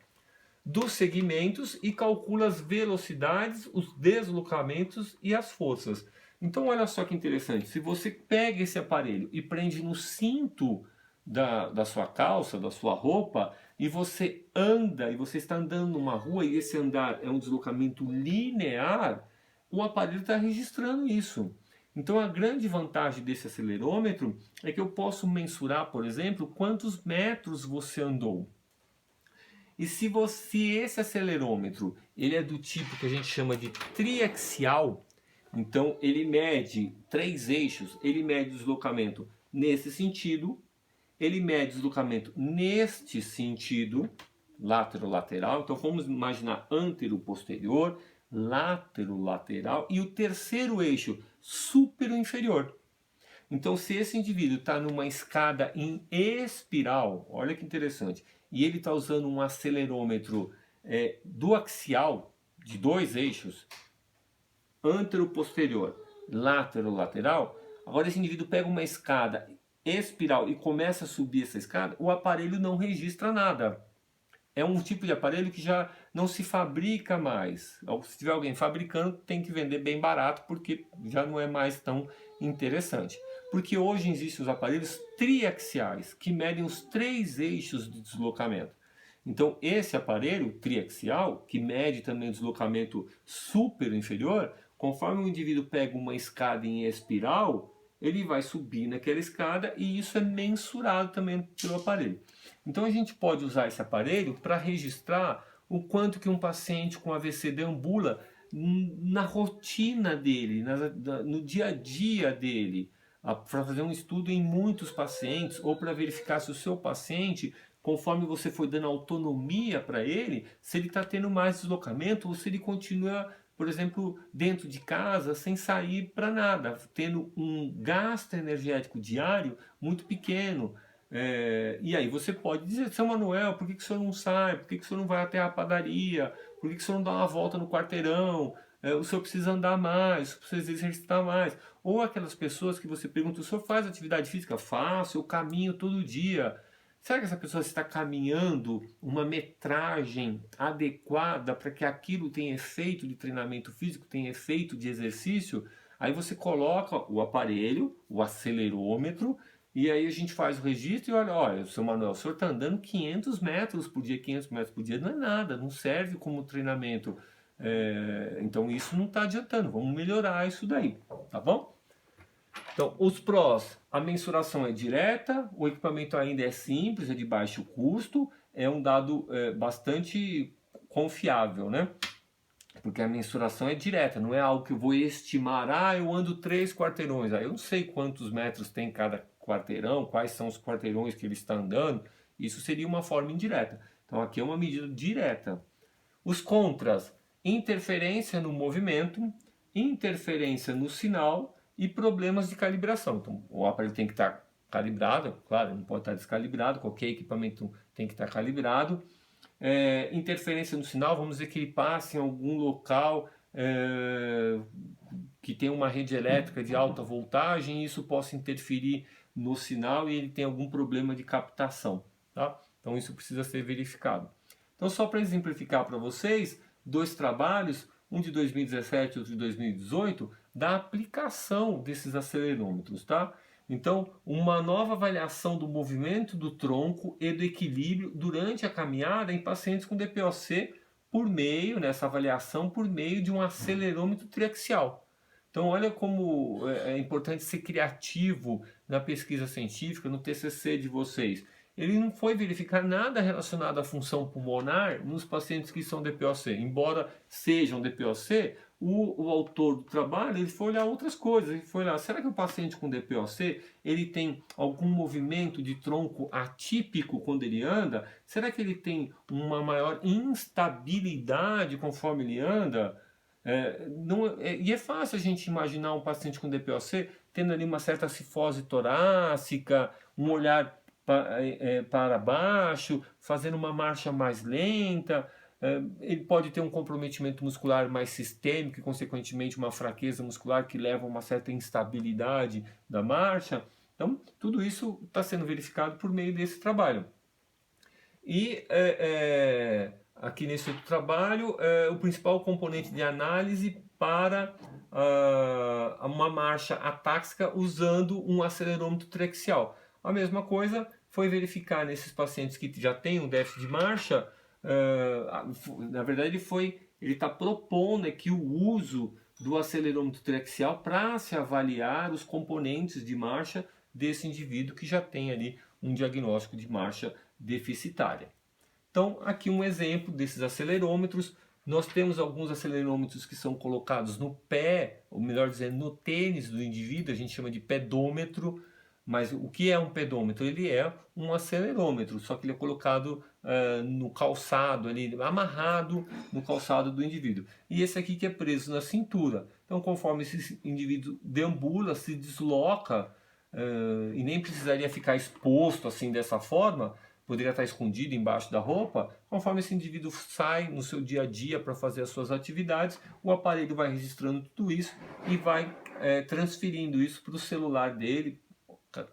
Dos segmentos e calcula as velocidades, os deslocamentos e as forças. Então, olha só que interessante, se você pega esse aparelho e prende no cinto da sua calça, da sua roupa, e você anda, e você está andando numa rua, e esse andar é um deslocamento linear, o aparelho está registrando isso. Então a grande vantagem desse acelerômetro é que eu posso mensurar, por exemplo, quantos metros você andou. E se esse acelerômetro ele é do tipo que a gente chama de triaxial, então ele mede 3 eixos, ele mede o deslocamento nesse sentido, ele mede o deslocamento neste sentido, látero-lateral. Então vamos imaginar antero-posterior, látero-lateral e o terceiro eixo supero-inferior. Então, se esse indivíduo está numa escada em espiral, olha que interessante, e ele está usando um acelerômetro duaxial, de 2 eixos, antero-posterior, látero-lateral, agora esse indivíduo pega uma escada espiral e começa a subir essa escada, o aparelho não registra nada. É um tipo de aparelho que já não se fabrica mais. Se tiver alguém fabricando, tem que vender bem barato, porque já não é mais tão interessante. Porque hoje existem os aparelhos triaxiais, que medem os 3 eixos de deslocamento. Então, esse aparelho triaxial, que mede também o deslocamento super inferior, conforme o indivíduo pega uma escada em espiral, ele vai subir naquela escada e isso é mensurado também pelo aparelho. Então a gente pode usar esse aparelho para registrar o quanto que um paciente com AVC deambula na rotina dele, no dia a dia dele, para fazer um estudo em muitos pacientes ou para verificar se o seu paciente, conforme você foi dando autonomia para ele, se ele está tendo mais deslocamento ou se ele continua, por exemplo, dentro de casa sem sair para nada, tendo um gasto energético diário muito pequeno. E aí você pode dizer, seu Manuel, por que o senhor não sai? Por que o senhor não vai até a padaria? Por que o senhor não dá uma volta no quarteirão? O senhor precisa andar mais, o senhor precisa exercitar mais. Ou aquelas pessoas que você pergunta, o senhor faz atividade física? Faço, eu caminho todo dia. Será que essa pessoa está caminhando uma metragem adequada para que aquilo tenha efeito de treinamento físico, tenha efeito de exercício? Aí você coloca o aparelho, o acelerômetro, e aí a gente faz o registro e olha, seu Manuel, o senhor está andando 500 metros por dia, 500 metros por dia não é nada, não serve como treinamento. Então isso não está adiantando, vamos melhorar isso daí, tá bom? Então, os prós, a mensuração é direta, o equipamento ainda é simples, é de baixo custo, é um dado bastante confiável, né? Porque a mensuração é direta, não é algo que eu vou estimar, eu ando 3 quarteirões, aí eu não sei quantos metros tem cada quarteirão, quais são os quarteirões que ele está andando, isso seria uma forma indireta. Então aqui é uma medida direta. Os contras, interferência no movimento, interferência no sinal e problemas de calibração. Então o aparelho tem que estar calibrado, claro, não pode estar descalibrado, qualquer equipamento tem que estar calibrado. Interferência no sinal, vamos dizer que ele passe em algum local que tem uma rede elétrica de alta voltagem e isso possa interferir no sinal e ele tem algum problema de captação, tá? Então isso precisa ser verificado. Então só para exemplificar para vocês, 2 trabalhos, um de 2017 e outro de 2018, da aplicação desses acelerômetros, tá? Então, uma nova avaliação do movimento do tronco e do equilíbrio durante a caminhada em pacientes com DPOC por meio, nessa avaliação, por meio de um acelerômetro triaxial. Então, olha como é importante ser criativo na pesquisa científica, no TCC de vocês. ele não foi verificar nada relacionado à função pulmonar nos pacientes que são DPOC. Embora sejam DPOC, o autor do trabalho ele foi olhar outras coisas. Ele foi olhar, será que o paciente com DPOC ele tem algum movimento de tronco atípico quando ele anda? Será que ele tem uma maior instabilidade conforme ele anda? E é fácil a gente imaginar um paciente com DPOC tendo ali uma certa cifose torácica, um olhar para baixo, fazendo uma marcha mais lenta. Ele pode ter um comprometimento muscular mais sistêmico e, consequentemente, uma fraqueza muscular que leva a uma certa instabilidade da marcha. Então, tudo isso está sendo verificado por meio desse trabalho. E aqui nesse outro trabalho, o principal componente de análise para uma marcha atáxica usando um acelerômetro trexial. A mesma coisa foi verificar nesses pacientes que já têm um déficit de marcha, na verdade ele está propondo aqui o uso do acelerômetro trexial para se avaliar os componentes de marcha desse indivíduo que já tem ali um diagnóstico de marcha deficitária. Então, aqui um exemplo desses acelerômetros. Nós temos alguns acelerômetros que são colocados no pé, ou melhor dizendo, no tênis do indivíduo, a gente chama de pedômetro. Mas o que é um pedômetro? Ele é um acelerômetro, só que ele é colocado no calçado, ali, amarrado no calçado do indivíduo. E esse aqui que é preso na cintura. Então, conforme esse indivíduo deambula, se desloca, e nem precisaria ficar exposto assim dessa forma, poderia estar escondido embaixo da roupa. Conforme esse indivíduo sai no seu dia a dia para fazer as suas atividades, o aparelho vai registrando tudo isso e vai transferindo isso para o celular dele,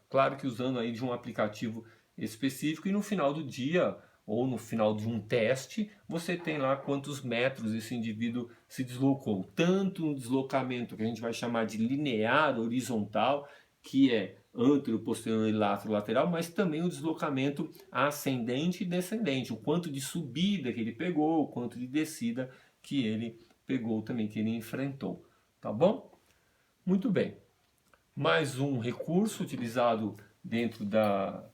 claro que usando aí de um aplicativo específico, e no final do dia ou no final de um teste, você tem lá quantos metros esse indivíduo se deslocou. Tanto um deslocamento que a gente vai chamar de linear horizontal, que é antero, posterior e lateral, mas também o deslocamento ascendente e descendente, o quanto de subida que ele pegou, o quanto de descida que ele pegou também, que ele enfrentou. Tá bom? Muito bem. Mais um recurso utilizado dentro da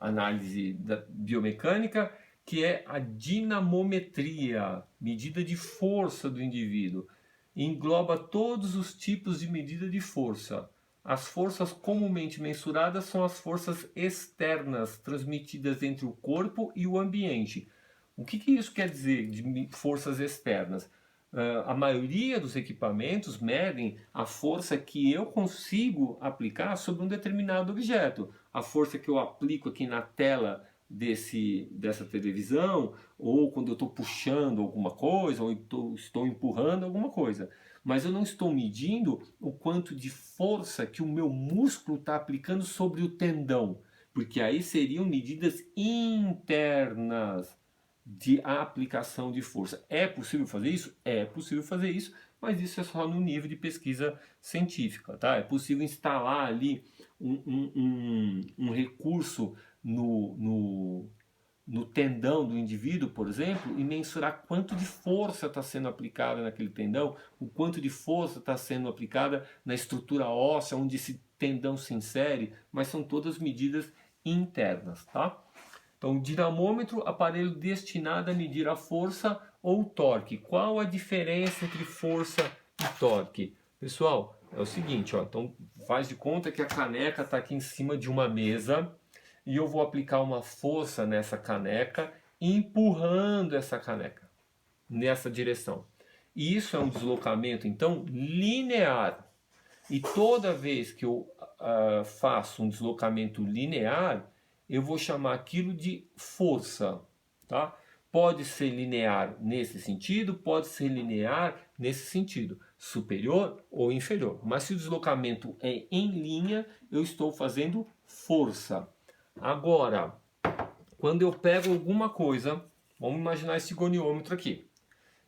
análise biomecânica, que é a dinamometria, medida de força do indivíduo. Engloba todos os tipos de medida de força. As forças comumente mensuradas são as forças externas, transmitidas entre o corpo e o ambiente. O que isso quer dizer de forças externas? A maioria dos equipamentos medem a força que eu consigo aplicar sobre um determinado objeto. A força que eu aplico aqui na tela dessa televisão, ou quando eu estou puxando alguma coisa, ou estou empurrando alguma coisa. Mas eu não estou medindo o quanto de força que o meu músculo está aplicando sobre o tendão, porque aí seriam medidas internas de aplicação de força. É possível fazer isso? É possível fazer isso, mas isso é só no nível de pesquisa científica, tá? É possível instalar ali um recurso no tendão do indivíduo, por exemplo, e mensurar quanto de força está sendo aplicada naquele tendão, o quanto de força está sendo aplicada na estrutura óssea onde esse tendão se insere, mas são todas medidas internas, tá? Então, o dinamômetro, aparelho destinado a medir a força ou torque. Qual a diferença entre força e torque? Pessoal, é o seguinte, ó, então faz de conta que a caneca está aqui em cima de uma mesa e eu vou aplicar uma força nessa caneca, empurrando essa caneca nessa direção. E isso é um deslocamento, então, linear. E toda vez que eu faço um deslocamento linear, eu vou chamar aquilo de força, tá? Pode ser linear nesse sentido, pode ser linear nesse sentido, superior ou inferior. Mas se o deslocamento é em linha, eu estou fazendo força. Agora, quando eu pego alguma coisa, vamos imaginar esse goniômetro aqui.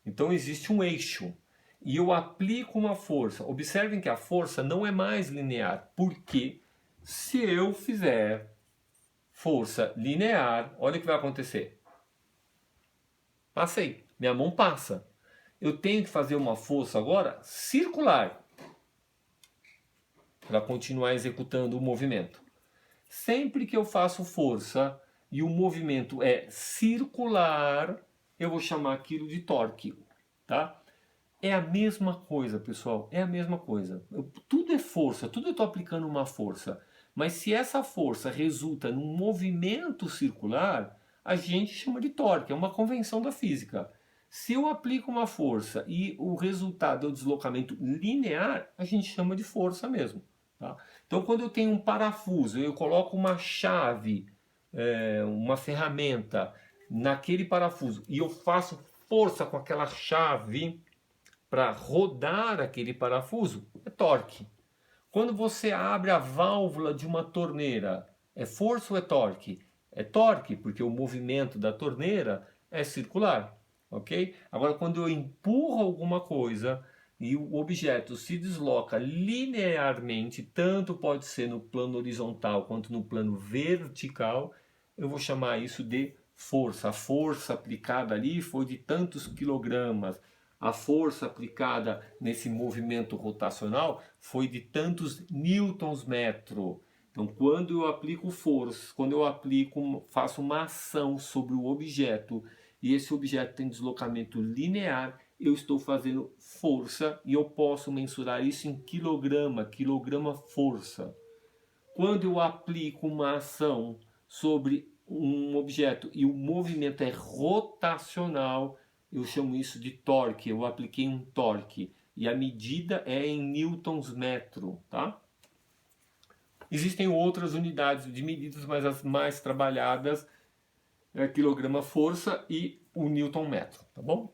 Então existe um eixo e eu aplico uma força. Observem que a força não é mais linear, porque se eu fizer força linear, olha o que vai acontecer. Passei, minha mão passa. Eu tenho que fazer uma força agora circular para continuar executando o movimento. Sempre que eu faço força e o movimento é circular, eu vou chamar aquilo de torque, tá? É a mesma coisa, pessoal, é a mesma coisa. Tudo é força, tudo eu estou aplicando uma força. Mas se essa força resulta num movimento circular, a gente chama de torque, é uma convenção da física. Se eu aplico uma força e o resultado é o deslocamento linear, a gente chama de força mesmo. Tá? Então, quando eu tenho um parafuso, eu coloco uma chave, uma ferramenta naquele parafuso e eu faço força com aquela chave para rodar aquele parafuso, é torque. Quando você abre a válvula de uma torneira, é força ou é torque? É torque, porque o movimento da torneira é circular, ok? Agora, quando eu empurro alguma coisa e o objeto se desloca linearmente, tanto pode ser no plano horizontal quanto no plano vertical, eu vou chamar isso de força. A força aplicada ali foi de tantos quilogramas. A força aplicada nesse movimento rotacional foi de tantos newtons metro. Então, quando eu aplico força, quando eu faço uma ação sobre o objeto e esse objeto tem deslocamento linear, eu estou fazendo força e eu posso mensurar isso em quilograma força. Quando eu aplico uma ação sobre um objeto e o movimento é rotacional, eu chamo isso de torque. Eu apliquei um torque e a medida é em newtons metro, tá? Existem outras unidades de medidas, mas as mais trabalhadas é quilograma força e o newton metro, tá bom?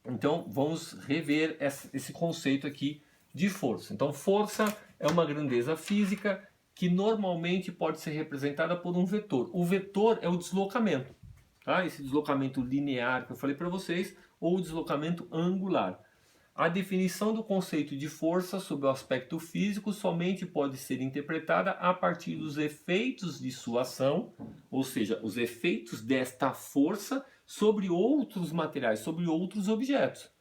Então vamos rever esse conceito aqui de força. Então força é uma grandeza física que normalmente pode ser representada por um vetor. O vetor é o deslocamento, tá? Esse deslocamento linear que eu falei para vocês, ou o deslocamento angular. A definição do conceito de força sob o aspecto físico somente pode ser interpretada a partir dos efeitos de sua ação, ou seja, os efeitos desta força sobre outros materiais, sobre outros objetos.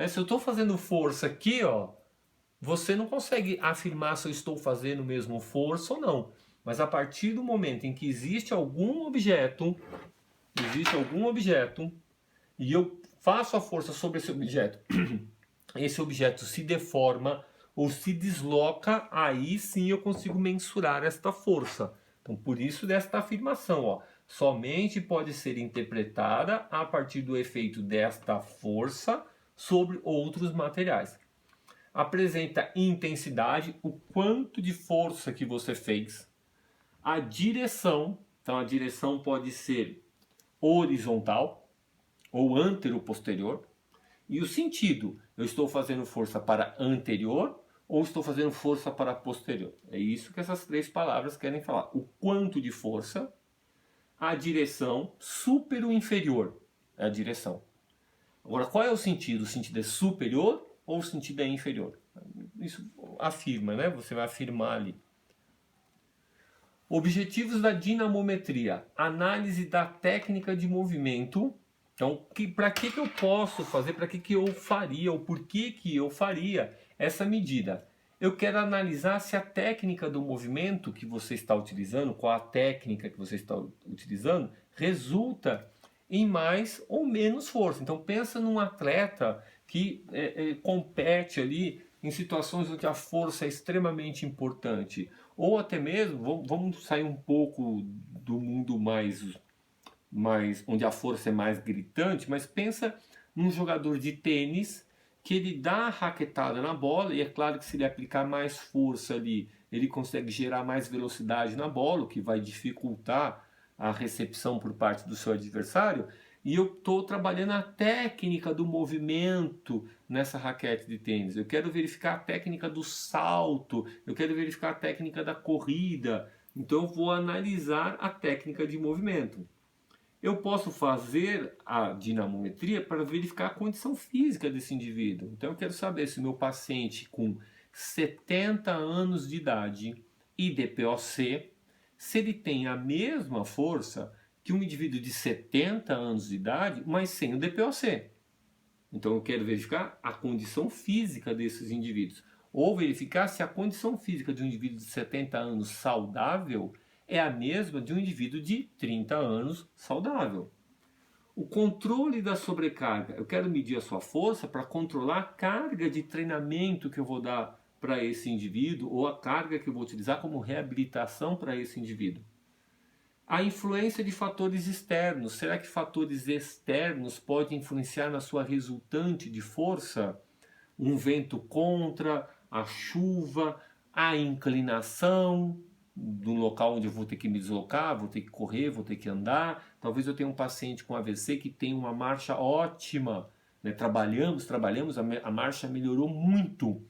Se eu estou fazendo força aqui, ó, você não consegue afirmar se eu estou fazendo mesmo força ou não. Mas a partir do momento em que existe algum objeto e eu faço a força sobre esse objeto se deforma ou se desloca, aí sim eu consigo mensurar esta força. Então, por isso desta afirmação, ó, somente pode ser interpretada a partir do efeito desta força sobre outros materiais. Apresenta intensidade, o quanto de força que você fez, a direção, então a direção pode ser horizontal ou antero-posterior, e o sentido, eu estou fazendo força para anterior ou estou fazendo força para posterior. É isso que essas três palavras querem falar. O quanto de força, a direção, super ou inferior é a direção. Agora, qual é o sentido? O sentido é superior ou o sentido é inferior? Isso afirma, né? Você vai afirmar ali. Objetivos da dinamometria. Análise da técnica de movimento. Então, para que eu posso fazer, para que eu faria, ou por que eu faria essa medida? Eu quero analisar se a técnica do movimento que você está utilizando, qual a técnica que você está utilizando, resulta em mais ou menos força. Então, pensa num atleta que compete ali em situações onde a força é extremamente importante. Ou até mesmo, vamos sair um pouco do mundo mais onde a força é mais gritante, mas pensa num jogador de tênis que ele dá a raquetada na bola, e é claro que se ele aplicar mais força ali, ele consegue gerar mais velocidade na bola, o que vai dificultar a recepção por parte do seu adversário, e eu estou trabalhando a técnica do movimento nessa raquete de tênis. Eu quero verificar a técnica do salto, eu quero verificar a técnica da corrida, então eu vou analisar a técnica de movimento. Eu posso fazer a dinamometria para verificar a condição física desse indivíduo. Então eu quero saber se o meu paciente com 70 anos de idade e DPOC, se ele tem a mesma força que um indivíduo de 70 anos de idade, mas sem o DPOC. Então eu quero verificar a condição física desses indivíduos. ou verificar se a condição física de um indivíduo de 70 anos saudável é a mesma de um indivíduo de 30 anos saudável. O controle da sobrecarga. Eu quero medir a sua força para controlar a carga de treinamento que eu vou dar para esse indivíduo ou a carga que eu vou utilizar como reabilitação para esse indivíduo. A influência de fatores externos. Será que fatores externos podem influenciar na sua resultante de força? Um vento contra, a chuva, a inclinação do local onde eu vou ter que me deslocar, vou ter que correr, vou ter que andar. Talvez eu tenha um paciente com AVC que tem uma marcha ótima, né? Trabalhamos, a marcha melhorou muito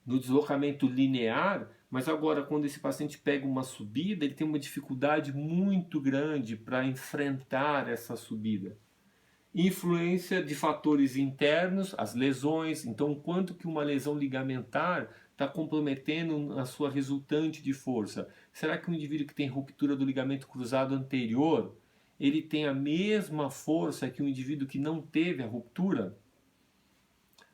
no deslocamento linear, mas agora quando esse paciente pega uma subida, ele tem uma dificuldade muito grande para enfrentar essa subida. Influência de fatores internos, as lesões, então quanto que uma lesão ligamentar está comprometendo a sua resultante de força. Será que um indivíduo que tem ruptura do ligamento cruzado anterior, ele tem a mesma força que um indivíduo que não teve a ruptura?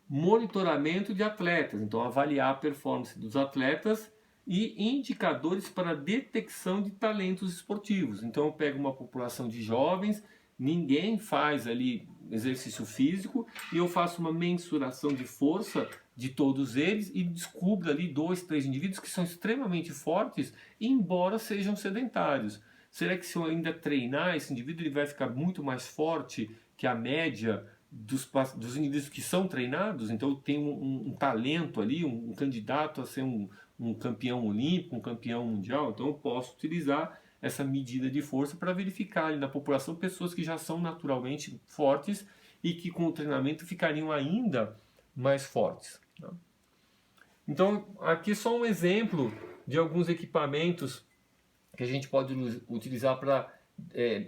Monitoramento de atletas, então avaliar a performance dos atletas e indicadores para detecção de talentos esportivos. Então eu pego uma população de jovens, ninguém faz ali exercício físico e eu faço uma mensuração de força de todos eles e descubro ali 2, 3 indivíduos que são extremamente fortes, embora sejam sedentários. Será que se eu ainda treinar esse indivíduo, ele vai ficar muito mais forte que a média dos indivíduos que são treinados? Então eu tenho um talento ali, um candidato a ser um campeão olímpico, um campeão mundial, então eu posso utilizar essa medida de força para verificar ali na população pessoas que já são naturalmente fortes e que com o treinamento ficariam ainda mais fortes. Então, aqui só um exemplo de alguns equipamentos que a gente pode utilizar para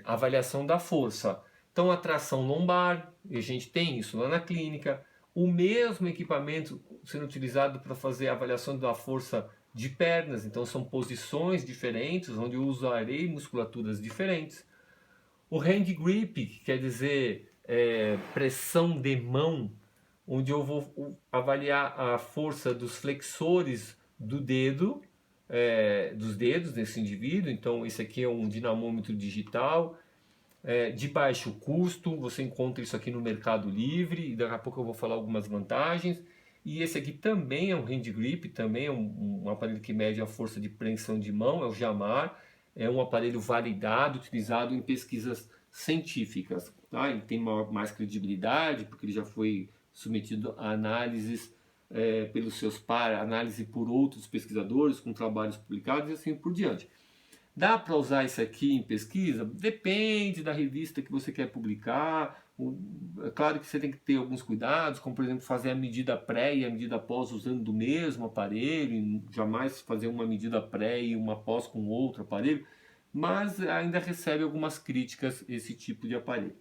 avaliação da força. Então, a tração lombar, a gente tem isso lá na clínica. O mesmo equipamento sendo utilizado para fazer a avaliação da força de pernas, então são posições diferentes, onde eu usarei musculaturas diferentes. O hand grip, que quer dizer pressão de mão, onde eu vou avaliar a força dos flexores do dedo, dos dedos desse indivíduo. Então esse aqui é um dinamômetro digital, de baixo custo, você encontra isso aqui no Mercado Livre, e daqui a pouco eu vou falar algumas vantagens. E esse aqui também é um hand grip, também é um aparelho que mede a força de preensão de mão, é o Jamar, é um aparelho validado, utilizado em pesquisas científicas. Tá? Ele tem mais credibilidade, porque ele já foi submetido a análises pelos seus pares, análise por outros pesquisadores, com trabalhos publicados e assim por diante. Dá para usar isso aqui em pesquisa? Depende da revista que você quer publicar. É claro que você tem que ter alguns cuidados, como por exemplo fazer a medida pré e a medida pós usando do mesmo aparelho, e jamais fazer uma medida pré e uma pós com outro aparelho, mas ainda recebe algumas críticas esse tipo de aparelho.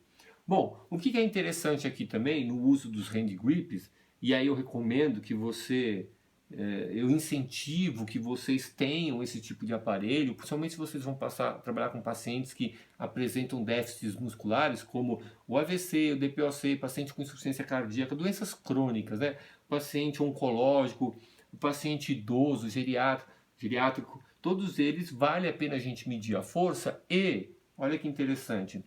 Bom, o que é interessante aqui também no uso dos hand grips, e aí eu recomendo que eu incentivo que vocês tenham esse tipo de aparelho, principalmente se vocês vão passar a trabalhar com pacientes que apresentam déficits musculares, como o AVC, o DPOC, paciente com insuficiência cardíaca, doenças crônicas, né? Paciente oncológico, o paciente idoso, geriátrico, todos eles vale a pena a gente medir a força e, olha que interessante,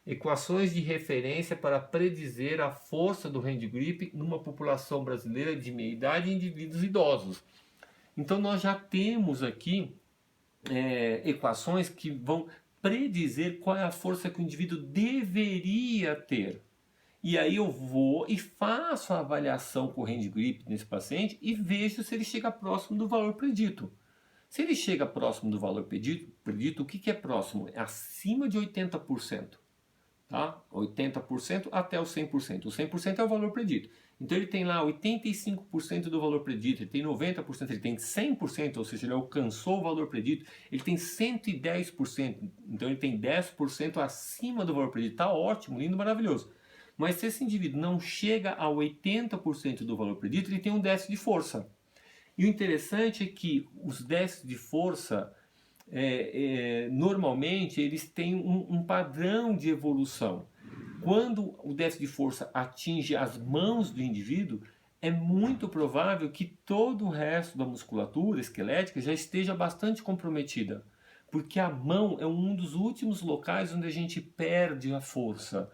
equações de referência para predizer a força do hand grip numa população brasileira de meia idade e indivíduos idosos. Então nós já temos aqui equações que vão predizer qual é a força que o indivíduo deveria ter. E aí eu vou e faço a avaliação com o hand grip nesse paciente e vejo se ele chega próximo do valor predito. Se ele chega próximo do valor predito, o que é próximo? É acima de 80%. Tá? 80% até o 100%. O 100% é o valor predito. Então ele tem lá 85% do valor predito, ele tem 90%, ele tem 100%, ou seja, ele alcançou o valor predito, ele tem 110%, então ele tem 10% acima do valor predito. Tá ótimo, lindo, maravilhoso. Mas se esse indivíduo não chega a 80% do valor predito, ele tem um déficit de força. E o interessante é que os déficits de força normalmente eles têm um padrão de evolução. Quando o déficit de força atinge as mãos do indivíduo, é muito provável que todo o resto da musculatura esquelética já esteja bastante comprometida, porque a mão é um dos últimos locais onde a gente perde a força,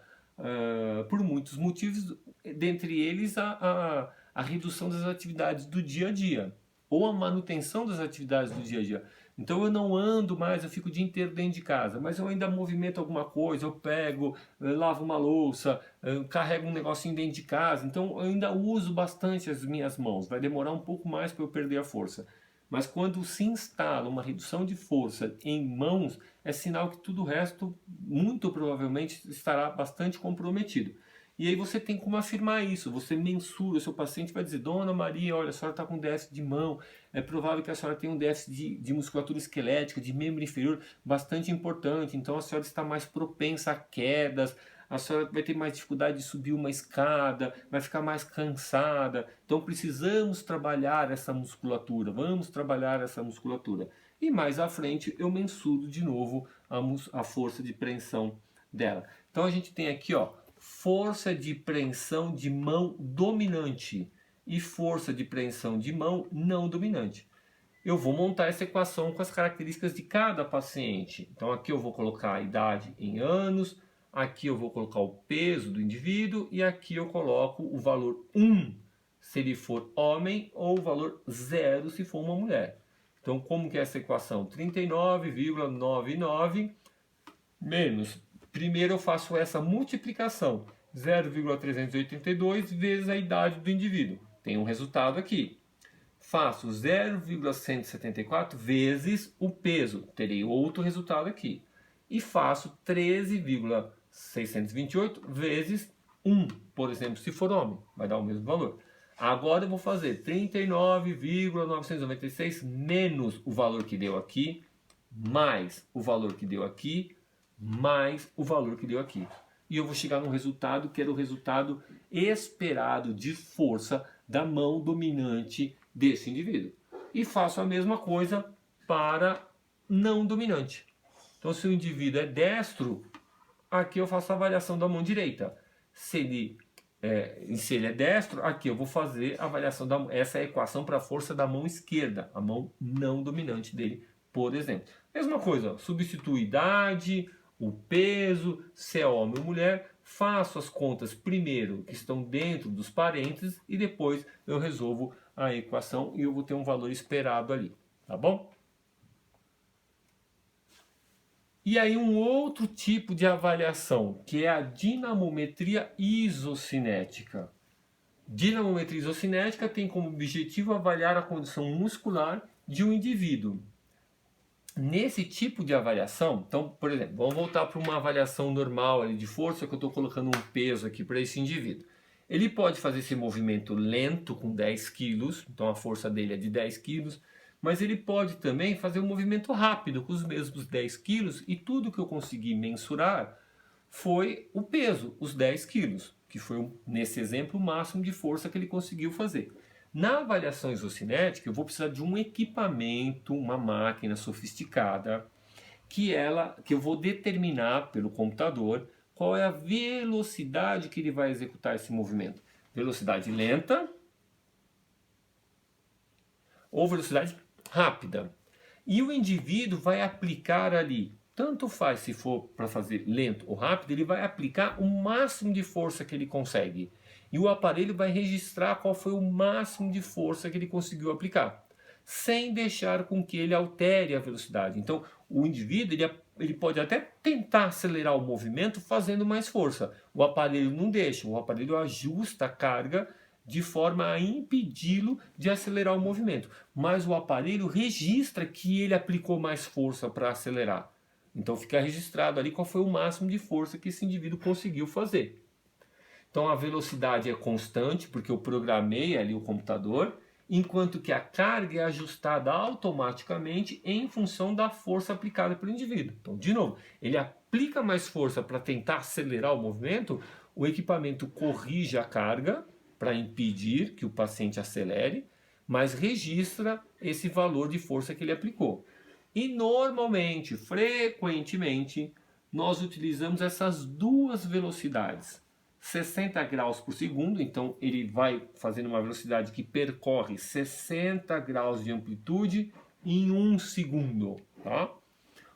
por muitos motivos, dentre eles a redução das atividades do dia a dia, ou a manutenção das atividades do dia a dia. Então eu não ando mais, eu fico o dia inteiro dentro de casa, mas eu ainda movimento alguma coisa, eu pego, lavo uma louça, carrego um negocinho dentro de casa, então eu ainda uso bastante as minhas mãos, vai demorar um pouco mais para eu perder a força. Mas quando se instala uma redução de força em mãos, é sinal que tudo o resto, muito provavelmente, estará bastante comprometido. E aí você tem como afirmar isso, você mensura, o seu paciente vai dizer, Dona Maria, olha, a senhora está com déficit de mão, é provável que a senhora tenha um déficit de musculatura esquelética, de membro inferior, bastante importante, então a senhora está mais propensa a quedas, a senhora vai ter mais dificuldade de subir uma escada, vai ficar mais cansada, então precisamos trabalhar essa musculatura, vamos trabalhar essa musculatura. E mais à frente eu mensuro de novo a força de preensão dela. Então a gente tem aqui, ó, força de preensão de mão dominante e força de preensão de mão não dominante. Eu vou montar essa equação com as características de cada paciente. Então aqui eu vou colocar a idade em anos, aqui eu vou colocar o peso do indivíduo e aqui eu coloco o valor 1 se ele for homem ou o valor 0 se for uma mulher. Então como que é essa equação? 39,99 menos, primeiro eu faço essa multiplicação, 0,382 vezes a idade do indivíduo. Tem um resultado aqui. Faço 0,174 vezes o peso, terei outro resultado aqui. E faço 13,628 vezes 1, por exemplo, se for homem, vai dar o mesmo valor. Agora eu vou fazer 39,996 menos o valor que deu aqui, mais o valor que deu aqui, mais o valor que deu aqui. E eu vou chegar no resultado que era o resultado esperado de força da mão dominante desse indivíduo. E faço a mesma coisa para não dominante. Então, se o indivíduo é destro, aqui eu faço a avaliação da mão direita. Se ele é destro, aqui eu vou fazer a avaliação essa é a equação para a força da mão esquerda, a mão não dominante dele, por exemplo. Mesma coisa, substituo idade, o peso, se é homem ou mulher, faço as contas primeiro que estão dentro dos parênteses e depois eu resolvo a equação e eu vou ter um valor esperado ali, tá bom? E aí um outro tipo de avaliação, que é a dinamometria isocinética. Dinamometria isocinética tem como objetivo avaliar a condição muscular de um indivíduo. Nesse tipo de avaliação, então, por exemplo, vamos voltar para uma avaliação normal ali de força, que eu estou colocando um peso aqui para esse indivíduo. Ele pode fazer esse movimento lento com 10 quilos, então a força dele é de 10 quilos, mas ele pode também fazer um movimento rápido com os mesmos 10 quilos e tudo que eu consegui mensurar foi o peso, os 10 quilos, que foi, nesse exemplo, o máximo de força que ele conseguiu fazer. Na avaliação isocinética, eu vou precisar de um equipamento, uma máquina sofisticada, que eu vou determinar pelo computador qual é a velocidade que ele vai executar esse movimento. Velocidade lenta ou velocidade rápida. E o indivíduo vai aplicar ali, tanto faz se for para fazer lento ou rápido, ele vai aplicar o máximo de força que ele consegue. E o aparelho vai registrar qual foi o máximo de força que ele conseguiu aplicar, sem deixar com que ele altere a velocidade. Então, o indivíduo ele pode até tentar acelerar o movimento fazendo mais força. O aparelho não deixa, o aparelho ajusta a carga de forma a impedi-lo de acelerar o movimento. Mas o aparelho registra que ele aplicou mais força para acelerar. Então fica registrado ali qual foi o máximo de força que esse indivíduo conseguiu fazer. Então a velocidade é constante, porque eu programei ali o computador, enquanto que a carga é ajustada automaticamente em função da força aplicada pelo indivíduo. Então, de novo, ele aplica mais força para tentar acelerar o movimento, o equipamento corrige a carga para impedir que o paciente acelere, mas registra esse valor de força que ele aplicou. E normalmente, frequentemente, nós utilizamos essas duas velocidades. 60 graus por segundo, então ele vai fazendo uma velocidade que percorre 60 graus de amplitude em 1 segundo, tá?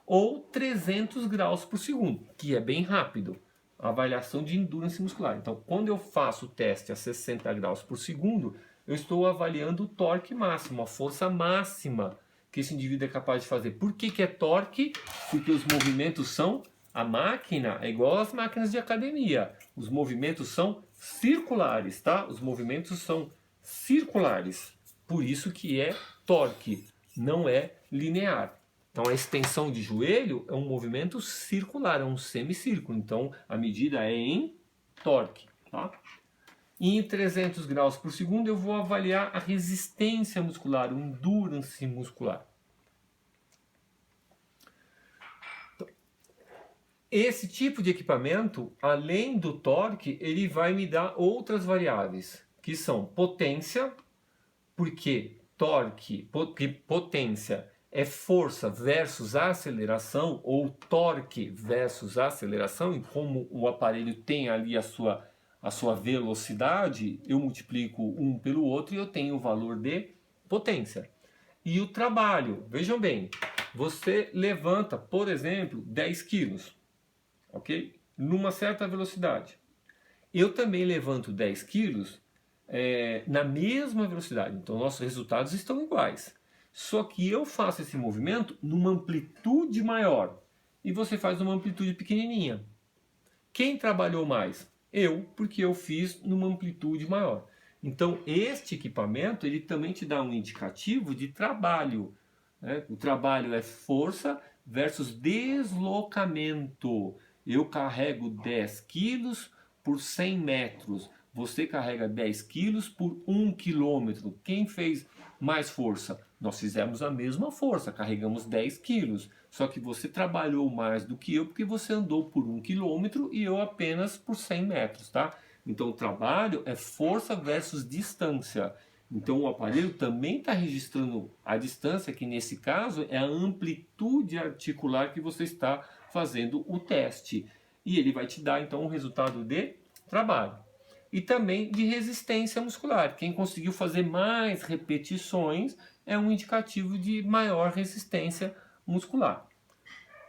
Ou 300 graus por segundo, que é bem rápido. A avaliação de endurance muscular. Então, quando eu faço o teste a 60 graus por segundo, eu estou avaliando o torque máximo, a força máxima que esse indivíduo é capaz de fazer. Por que que é torque? Porque os movimentos são... A máquina é igual às máquinas de academia. Os movimentos são circulares, tá? Os movimentos são circulares. Por isso que é torque, não é linear. Então a extensão de joelho é um movimento circular, é um semicírculo. Então a medida é em torque, tá? E em 300 graus por segundo eu vou avaliar a resistência muscular, o endurance muscular. Esse tipo de equipamento, além do torque, ele vai me dar outras variáveis, que são potência, porque potência é força versus aceleração, ou torque versus aceleração, e como o aparelho tem ali a sua velocidade, eu multiplico um pelo outro e eu tenho o valor de potência. E o trabalho, vejam bem, você levanta, por exemplo, 10 quilos, ok? Numa certa velocidade. Eu também levanto 10 quilos na mesma velocidade, então nossos resultados estão iguais. Só que eu faço esse movimento numa amplitude maior e você faz numa amplitude pequenininha. Quem trabalhou mais? Eu, porque eu fiz numa amplitude maior. Então este equipamento ele também te dá um indicativo de trabalho, né? O trabalho é força versus deslocamento. Eu carrego 10 quilos por 100 metros. Você carrega 10 quilos por 1 quilômetro. Quem fez mais força? Nós fizemos a mesma força, carregamos 10 quilos. Só que você trabalhou mais do que eu porque você andou por 1 quilômetro e eu apenas por 100 metros, tá? Então o trabalho é força versus distância. Então o aparelho também está registrando a distância, que nesse caso é a amplitude articular que você está fazendo o teste. E ele vai te dar então um resultado de trabalho. E também de resistência muscular. Quem conseguiu fazer mais repetições é um indicativo de maior resistência muscular.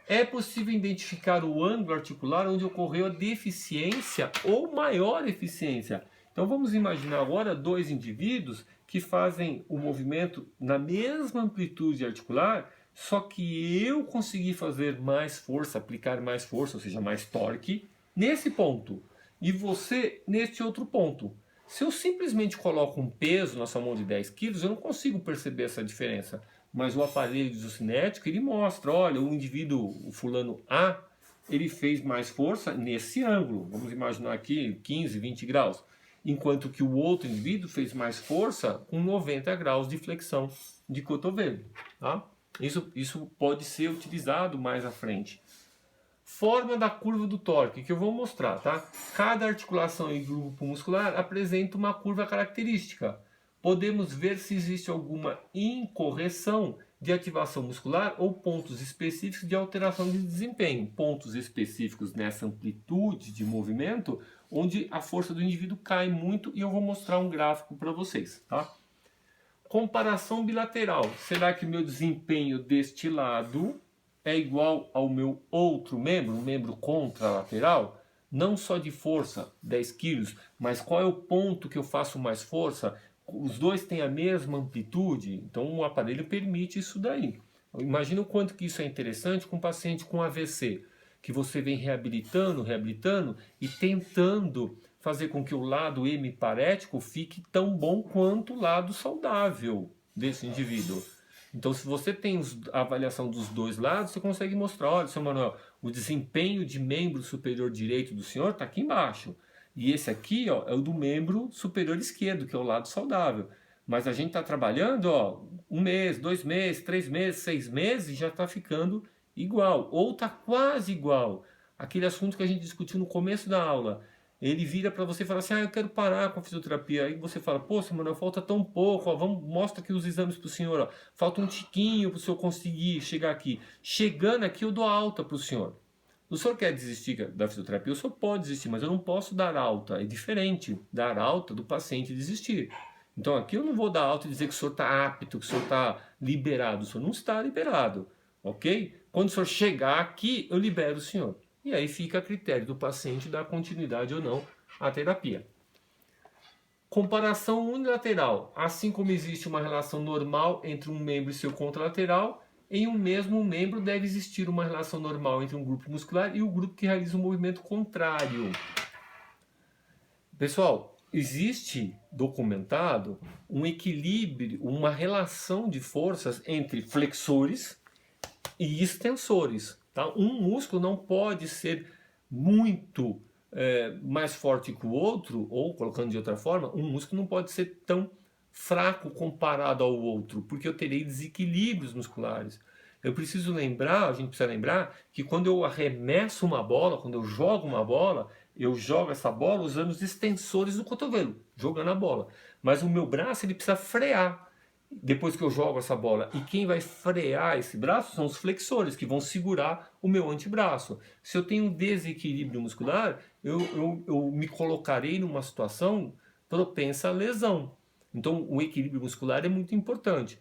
É possível identificar o ângulo articular onde ocorreu a deficiência ou maior eficiência. Então vamos imaginar agora dois indivíduos que fazem o movimento na mesma amplitude articular, só que eu consegui fazer mais força, aplicar mais força, ou seja, mais torque, nesse ponto. E você neste outro ponto. Se eu simplesmente coloco um peso na sua mão de 10 quilos, eu não consigo perceber essa diferença. Mas o aparelho isocinético, ele mostra, olha, o indivíduo, o fulano A, ele fez mais força nesse ângulo. Vamos imaginar aqui 15, 20 graus. Enquanto que o outro indivíduo fez mais força com 90 graus de flexão de cotovelo. Tá? Isso pode ser utilizado mais à frente. Forma da curva do torque, que eu vou mostrar, tá? Cada articulação e grupo muscular apresenta uma curva característica. Podemos ver se existe alguma incorreção de ativação muscular ou pontos específicos de alteração de desempenho. Pontos específicos nessa amplitude de movimento, onde a força do indivíduo cai muito, e eu vou mostrar um gráfico para vocês, tá? Comparação bilateral. Será que o meu desempenho deste lado é igual ao meu outro membro, um membro contralateral? Não só de força, 10 quilos, mas qual é o ponto que eu faço mais força? Os dois têm a mesma amplitude, então o aparelho permite isso daí. Imagina o quanto que isso é interessante com um paciente com AVC, que você vem reabilitando e tentando fazer com que o lado hemiparético fique tão bom quanto o lado saudável desse indivíduo. Então, se você tem a avaliação dos dois lados, você consegue mostrar, olha, seu Manuel, o desempenho de membro superior direito do senhor está aqui embaixo. E esse aqui, ó, é o do membro superior esquerdo, que é o lado saudável. Mas a gente está trabalhando, ó, 1 mês, 2 meses, 3 meses, 6 meses, e já está ficando igual. Ou está quase igual. Aquele assunto que a gente discutiu no começo da aula. Ele vira para você e fala assim, eu quero parar com a fisioterapia. Aí você fala, pô, Manuel, falta tão pouco, ó, mostra aqui os exames para o senhor. Ó. Falta um tiquinho para o senhor conseguir chegar aqui. Chegando aqui, eu dou alta para o senhor. O senhor quer desistir da fisioterapia? O senhor pode desistir, mas eu não posso dar alta. É diferente dar alta do paciente desistir. Então aqui eu não vou dar alta e dizer que o senhor está apto, que o senhor está liberado. O senhor não está liberado, ok? Quando o senhor chegar aqui, eu libero o senhor. E aí fica a critério do paciente dar continuidade ou não à terapia. Comparação unilateral. Assim como existe uma relação normal entre um membro e seu contralateral, em um mesmo membro deve existir uma relação normal entre um grupo muscular e o grupo que realiza um movimento contrário. Pessoal, existe documentado um equilíbrio, uma relação de forças entre flexores e extensores. Tá? Um músculo não pode ser muito mais forte que o outro, ou colocando de outra forma, um músculo não pode ser tão fraco comparado ao outro, porque eu terei desequilíbrios musculares. Eu preciso lembrar, a gente precisa lembrar, que quando eu arremesso uma bola, quando eu jogo uma bola, eu jogo essa bola usando os extensores do cotovelo, jogando a bola. Mas o meu braço ele precisa frear depois que eu jogo essa bola. E quem vai frear esse braço são os flexores, que vão segurar o meu antebraço. Se eu tenho desequilíbrio muscular, eu me colocarei numa situação propensa à lesão. Então, o equilíbrio muscular é muito importante.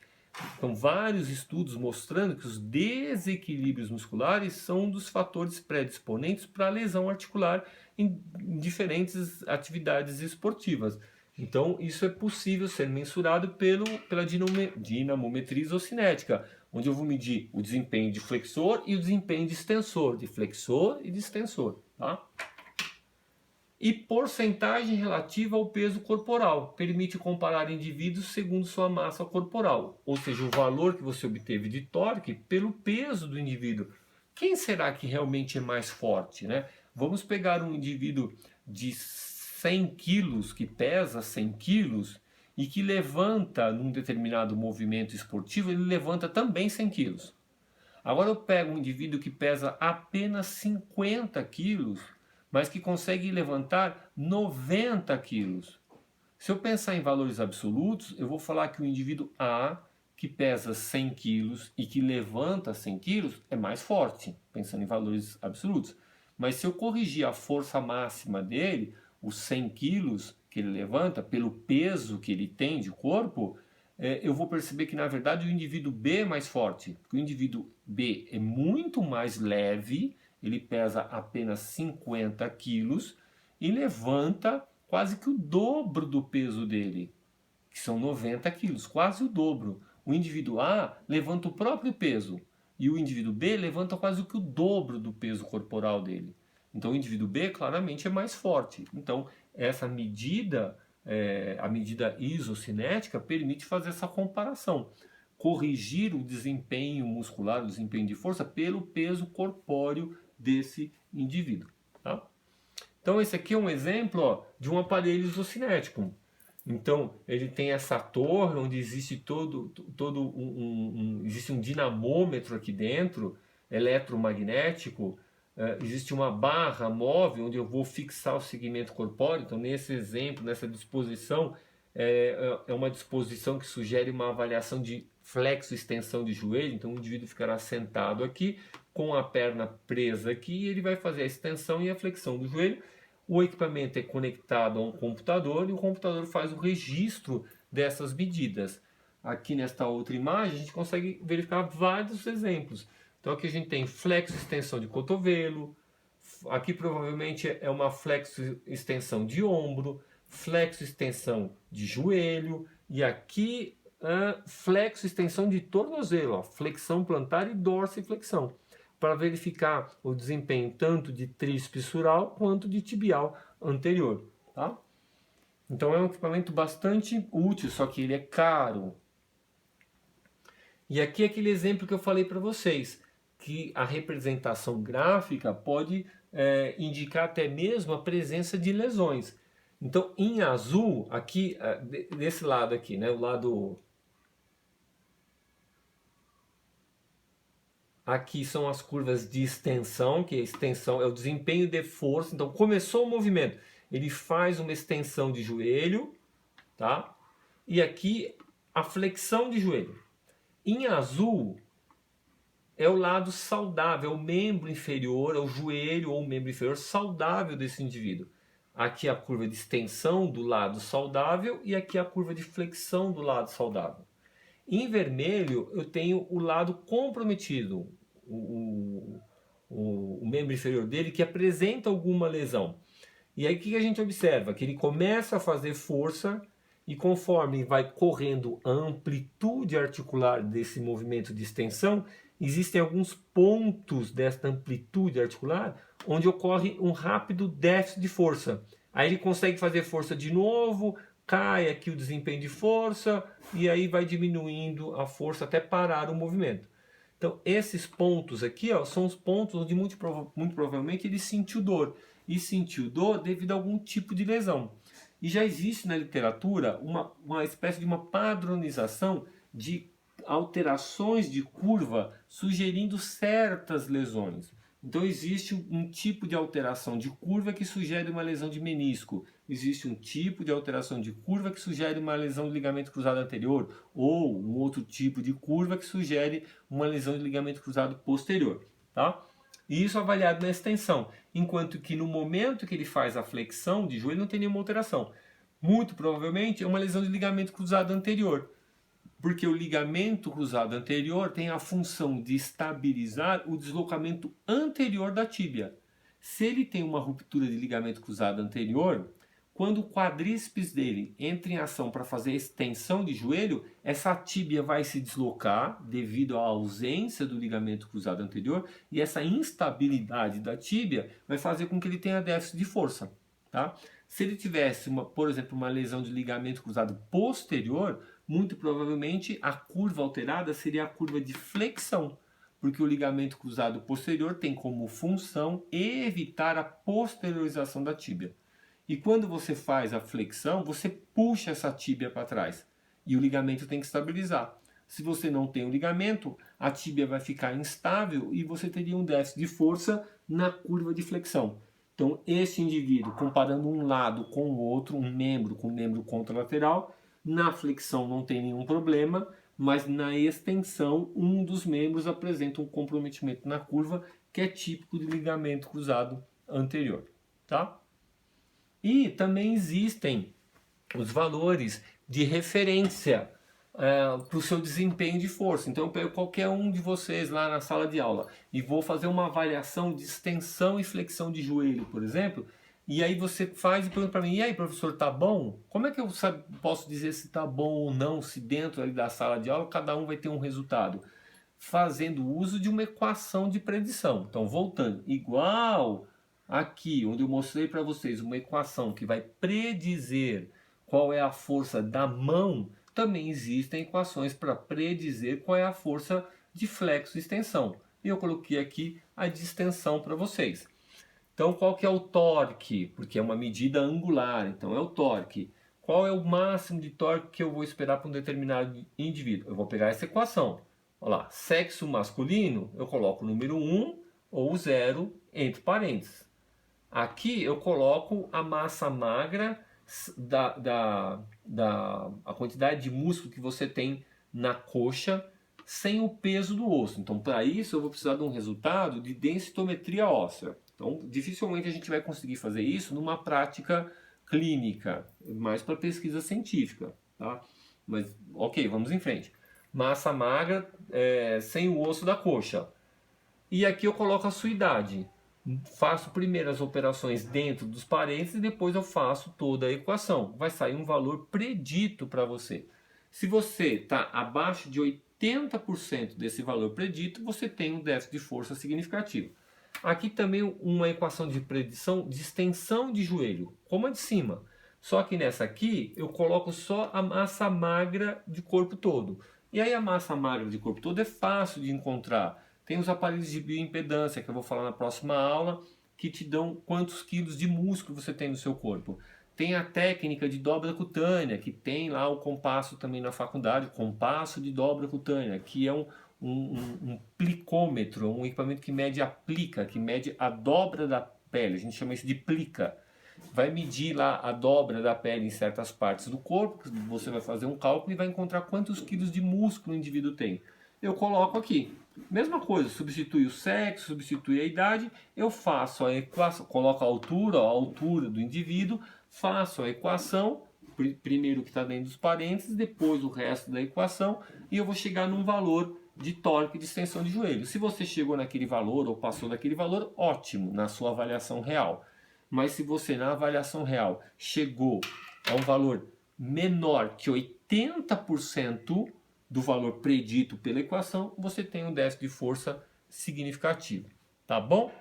Então, vários estudos mostrando que os desequilíbrios musculares são um dos fatores predisponentes para a lesão articular em diferentes atividades esportivas. Então, isso é possível ser mensurado pela dinamometria isocinética, onde eu vou medir o desempenho de flexor e o desempenho de extensor, de flexor e de extensor. Tá? E porcentagem relativa ao peso corporal. Permite comparar indivíduos segundo sua massa corporal, ou seja, o valor que você obteve de torque pelo peso do indivíduo. Quem será que realmente é mais forte, né? Vamos pegar um indivíduo de 100 quilos, que pesa 100 quilos, e que levanta num determinado movimento esportivo, ele levanta também 100 quilos. Agora eu pego um indivíduo que pesa apenas 50 quilos, mas que consegue levantar 90 quilos. Se eu pensar em valores absolutos, eu vou falar que o indivíduo A, que pesa 100 quilos e que levanta 100 quilos, é mais forte, pensando em valores absolutos. Mas se eu corrigir a força máxima dele, os 100 quilos que ele levanta, pelo peso que ele tem de corpo, eu vou perceber que, na verdade, o indivíduo B é mais forte. Porque o indivíduo B é muito mais leve, ele pesa apenas 50 quilos e levanta quase que o dobro do peso dele, que são 90 quilos, quase o dobro. O indivíduo A levanta o próprio peso e o indivíduo B levanta quase que o dobro do peso corporal dele. Então o indivíduo B claramente é mais forte. Então essa medida, a medida isocinética, permite fazer essa comparação. Corrigir o desempenho muscular, o desempenho de força, pelo peso corpóreo desse indivíduo. Tá? Então esse aqui é um exemplo, ó, de um aparelho isocinético. Então ele tem essa torre onde existe existe um dinamômetro aqui dentro, eletromagnético. Existe uma barra móvel onde eu vou fixar o segmento corpóreo. Então nesse exemplo, nessa disposição, é uma disposição que sugere uma avaliação de flexo e extensão de joelho. Então o indivíduo ficará sentado aqui com a perna presa aqui e ele vai fazer a extensão e a flexão do joelho. O equipamento é conectado a um computador e o computador faz o registro dessas medidas. Aqui nesta outra imagem a gente consegue verificar vários exemplos. Então aqui a gente tem flexo extensão de cotovelo, aqui provavelmente é uma flexo extensão de ombro, flexo extensão de joelho e aqui flexo extensão de tornozelo, ó, flexão plantar e dorsiflexão, para verificar o desempenho tanto de tríceps sural quanto de tibial anterior. Tá? Então é um equipamento bastante útil, só que ele é caro. E aqui é aquele exemplo que eu falei para vocês, que a representação gráfica pode indicar até mesmo a presença de lesões. Então em azul, aqui desse lado aqui, né, o lado... Aqui são as curvas de extensão, que a extensão é o desempenho de força. Então começou o movimento, ele faz uma extensão de joelho, tá? E aqui a flexão de joelho. Em azul é o lado saudável, é o membro inferior, é o joelho ou o membro inferior saudável desse indivíduo. Aqui a curva de extensão do lado saudável e aqui a curva de flexão do lado saudável. Em vermelho eu tenho o lado comprometido, o membro inferior dele que apresenta alguma lesão. E aí o que a gente observa? Que ele começa a fazer força e conforme vai correndo a amplitude articular desse movimento de extensão, existem alguns pontos desta amplitude articular onde ocorre um rápido déficit de força. Aí ele consegue fazer força de novo, cai aqui o desempenho de força e aí vai diminuindo a força até parar o movimento. Então esses pontos aqui são os pontos onde muito provavelmente ele sentiu dor. E sentiu dor devido a algum tipo de lesão. E já existe na literatura uma espécie de uma padronização de alterações de curva sugerindo certas lesões. Então existe um tipo de alteração de curva que sugere uma lesão de menisco. Existe um tipo de alteração de curva que sugere uma lesão de ligamento cruzado anterior. Ou um outro tipo de curva que sugere uma lesão de ligamento cruzado posterior. Tá? E isso avaliado na extensão. Enquanto que no momento que ele faz a flexão de joelho não tem nenhuma alteração. Muito provavelmente é uma lesão de ligamento cruzado anterior. Porque o ligamento cruzado anterior tem a função de estabilizar o deslocamento anterior da tíbia. Se ele tem uma ruptura de ligamento cruzado anterior, quando o quadríceps dele entra em ação para fazer a extensão de joelho, essa tíbia vai se deslocar devido à ausência do ligamento cruzado anterior e essa instabilidade da tíbia vai fazer com que ele tenha déficit de força. Tá? Se ele tivesse, por exemplo, uma lesão de ligamento cruzado posterior, muito provavelmente a curva alterada seria a curva de flexão, porque o ligamento cruzado posterior tem como função evitar a posteriorização da tíbia. E quando você faz a flexão, você puxa essa tíbia para trás e o ligamento tem que estabilizar. Se você não tem o ligamento, a tíbia vai ficar instável e você teria um déficit de força na curva de flexão. Então, esse indivíduo, comparando um lado com o outro, um membro com membro contralateral, na flexão não tem nenhum problema, mas na extensão, um dos membros apresenta um comprometimento na curva que é típico de ligamento cruzado anterior. Tá? E também existem os valores de referência para o seu desempenho de força. Então eu pego qualquer um de vocês lá na sala de aula e vou fazer uma avaliação de extensão e flexão de joelho, por exemplo, e aí você faz e pergunta para mim, e aí professor, tá bom? Como é que eu posso dizer se tá bom ou não, se dentro ali da sala de aula cada um vai ter um resultado? Fazendo uso de uma equação de predição. Então voltando, igual aqui, onde eu mostrei para vocês uma equação que vai predizer qual é a força da mão, também existem equações para predizer qual é a força de flexo e extensão. E eu coloquei aqui a de extensão para vocês. Então, qual que é o torque? Porque é uma medida angular, então é o torque. Qual é o máximo de torque que eu vou esperar para um determinado indivíduo? Eu vou pegar essa equação. Olha lá, sexo masculino, eu coloco o número 1 ou 0 entre parênteses. Aqui eu coloco a massa magra a quantidade de músculo que você tem na coxa sem o peso do osso. Então, para isso, eu vou precisar de um resultado de densitometria óssea. Então, dificilmente a gente vai conseguir fazer isso numa prática clínica, mais para pesquisa científica. Tá? Mas, ok, vamos em frente. Massa magra sem o osso da coxa. E aqui eu coloco a sua idade. Faço primeiro as operações dentro dos parênteses e depois eu faço toda a equação. Vai sair um valor predito para você. Se você está abaixo de 80% desse valor predito, você tem um déficit de força significativo. Aqui também uma equação de predição de extensão de joelho, como a de cima. Só que nessa aqui eu coloco só a massa magra de corpo todo. E aí a massa magra de corpo todo é fácil de encontrar. Tem os aparelhos de bioimpedância, que eu vou falar na próxima aula, que te dão quantos quilos de músculo você tem no seu corpo. Tem a técnica de dobra cutânea, que tem lá o compasso também na faculdade, compasso de dobra cutânea, que é um plicômetro, um equipamento que mede a plica, que mede a dobra da pele, a gente chama isso de plica. Vai medir lá a dobra da pele em certas partes do corpo, você vai fazer um cálculo e vai encontrar quantos quilos de músculo o indivíduo tem. Eu coloco aqui. Mesma coisa, substitui o sexo, substitui a idade, eu faço a equação, coloco a altura do indivíduo, faço a equação, primeiro que está dentro dos parênteses, depois o resto da equação, e eu vou chegar num valor de torque de extensão de joelho. Se você chegou naquele valor ou passou daquele valor, ótimo, na sua avaliação real. Mas se você na avaliação real chegou a um valor menor que 80% do valor predito pela equação, você tem um déficit de força significativo, tá bom?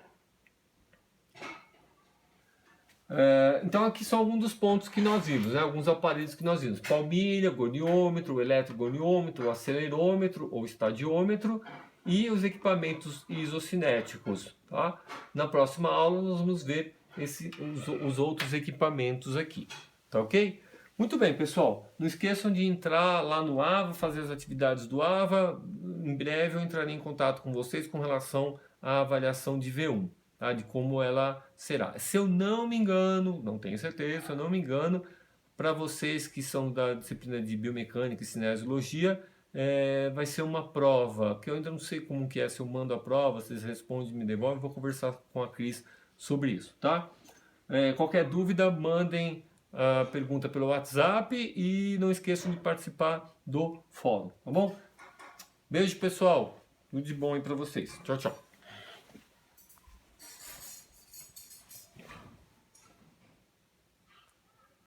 Então aqui são alguns dos pontos que nós vimos, né? Alguns aparelhos que nós vimos: palmilha, goniômetro, eletrogoniômetro, acelerômetro ou estadiômetro e os equipamentos isocinéticos, tá? Na próxima aula nós vamos ver os outros equipamentos aqui, tá ok? Muito bem, pessoal. Não esqueçam de entrar lá no AVA, fazer as atividades do AVA. Em breve eu entrarei em contato com vocês com relação à avaliação de V1. Tá, de como ela será. Se eu não me engano, não tenho certeza, se eu não me engano, para vocês que são da disciplina de biomecânica e cinesiologia, vai ser uma prova, que eu ainda não sei como que é, se eu mando a prova, vocês respondem, me devolvem, vou conversar com a Cris sobre isso, tá? Qualquer dúvida, mandem a pergunta pelo WhatsApp e não esqueçam de participar do fórum, tá bom? Beijo, pessoal, tudo de bom aí para vocês. Tchau, tchau.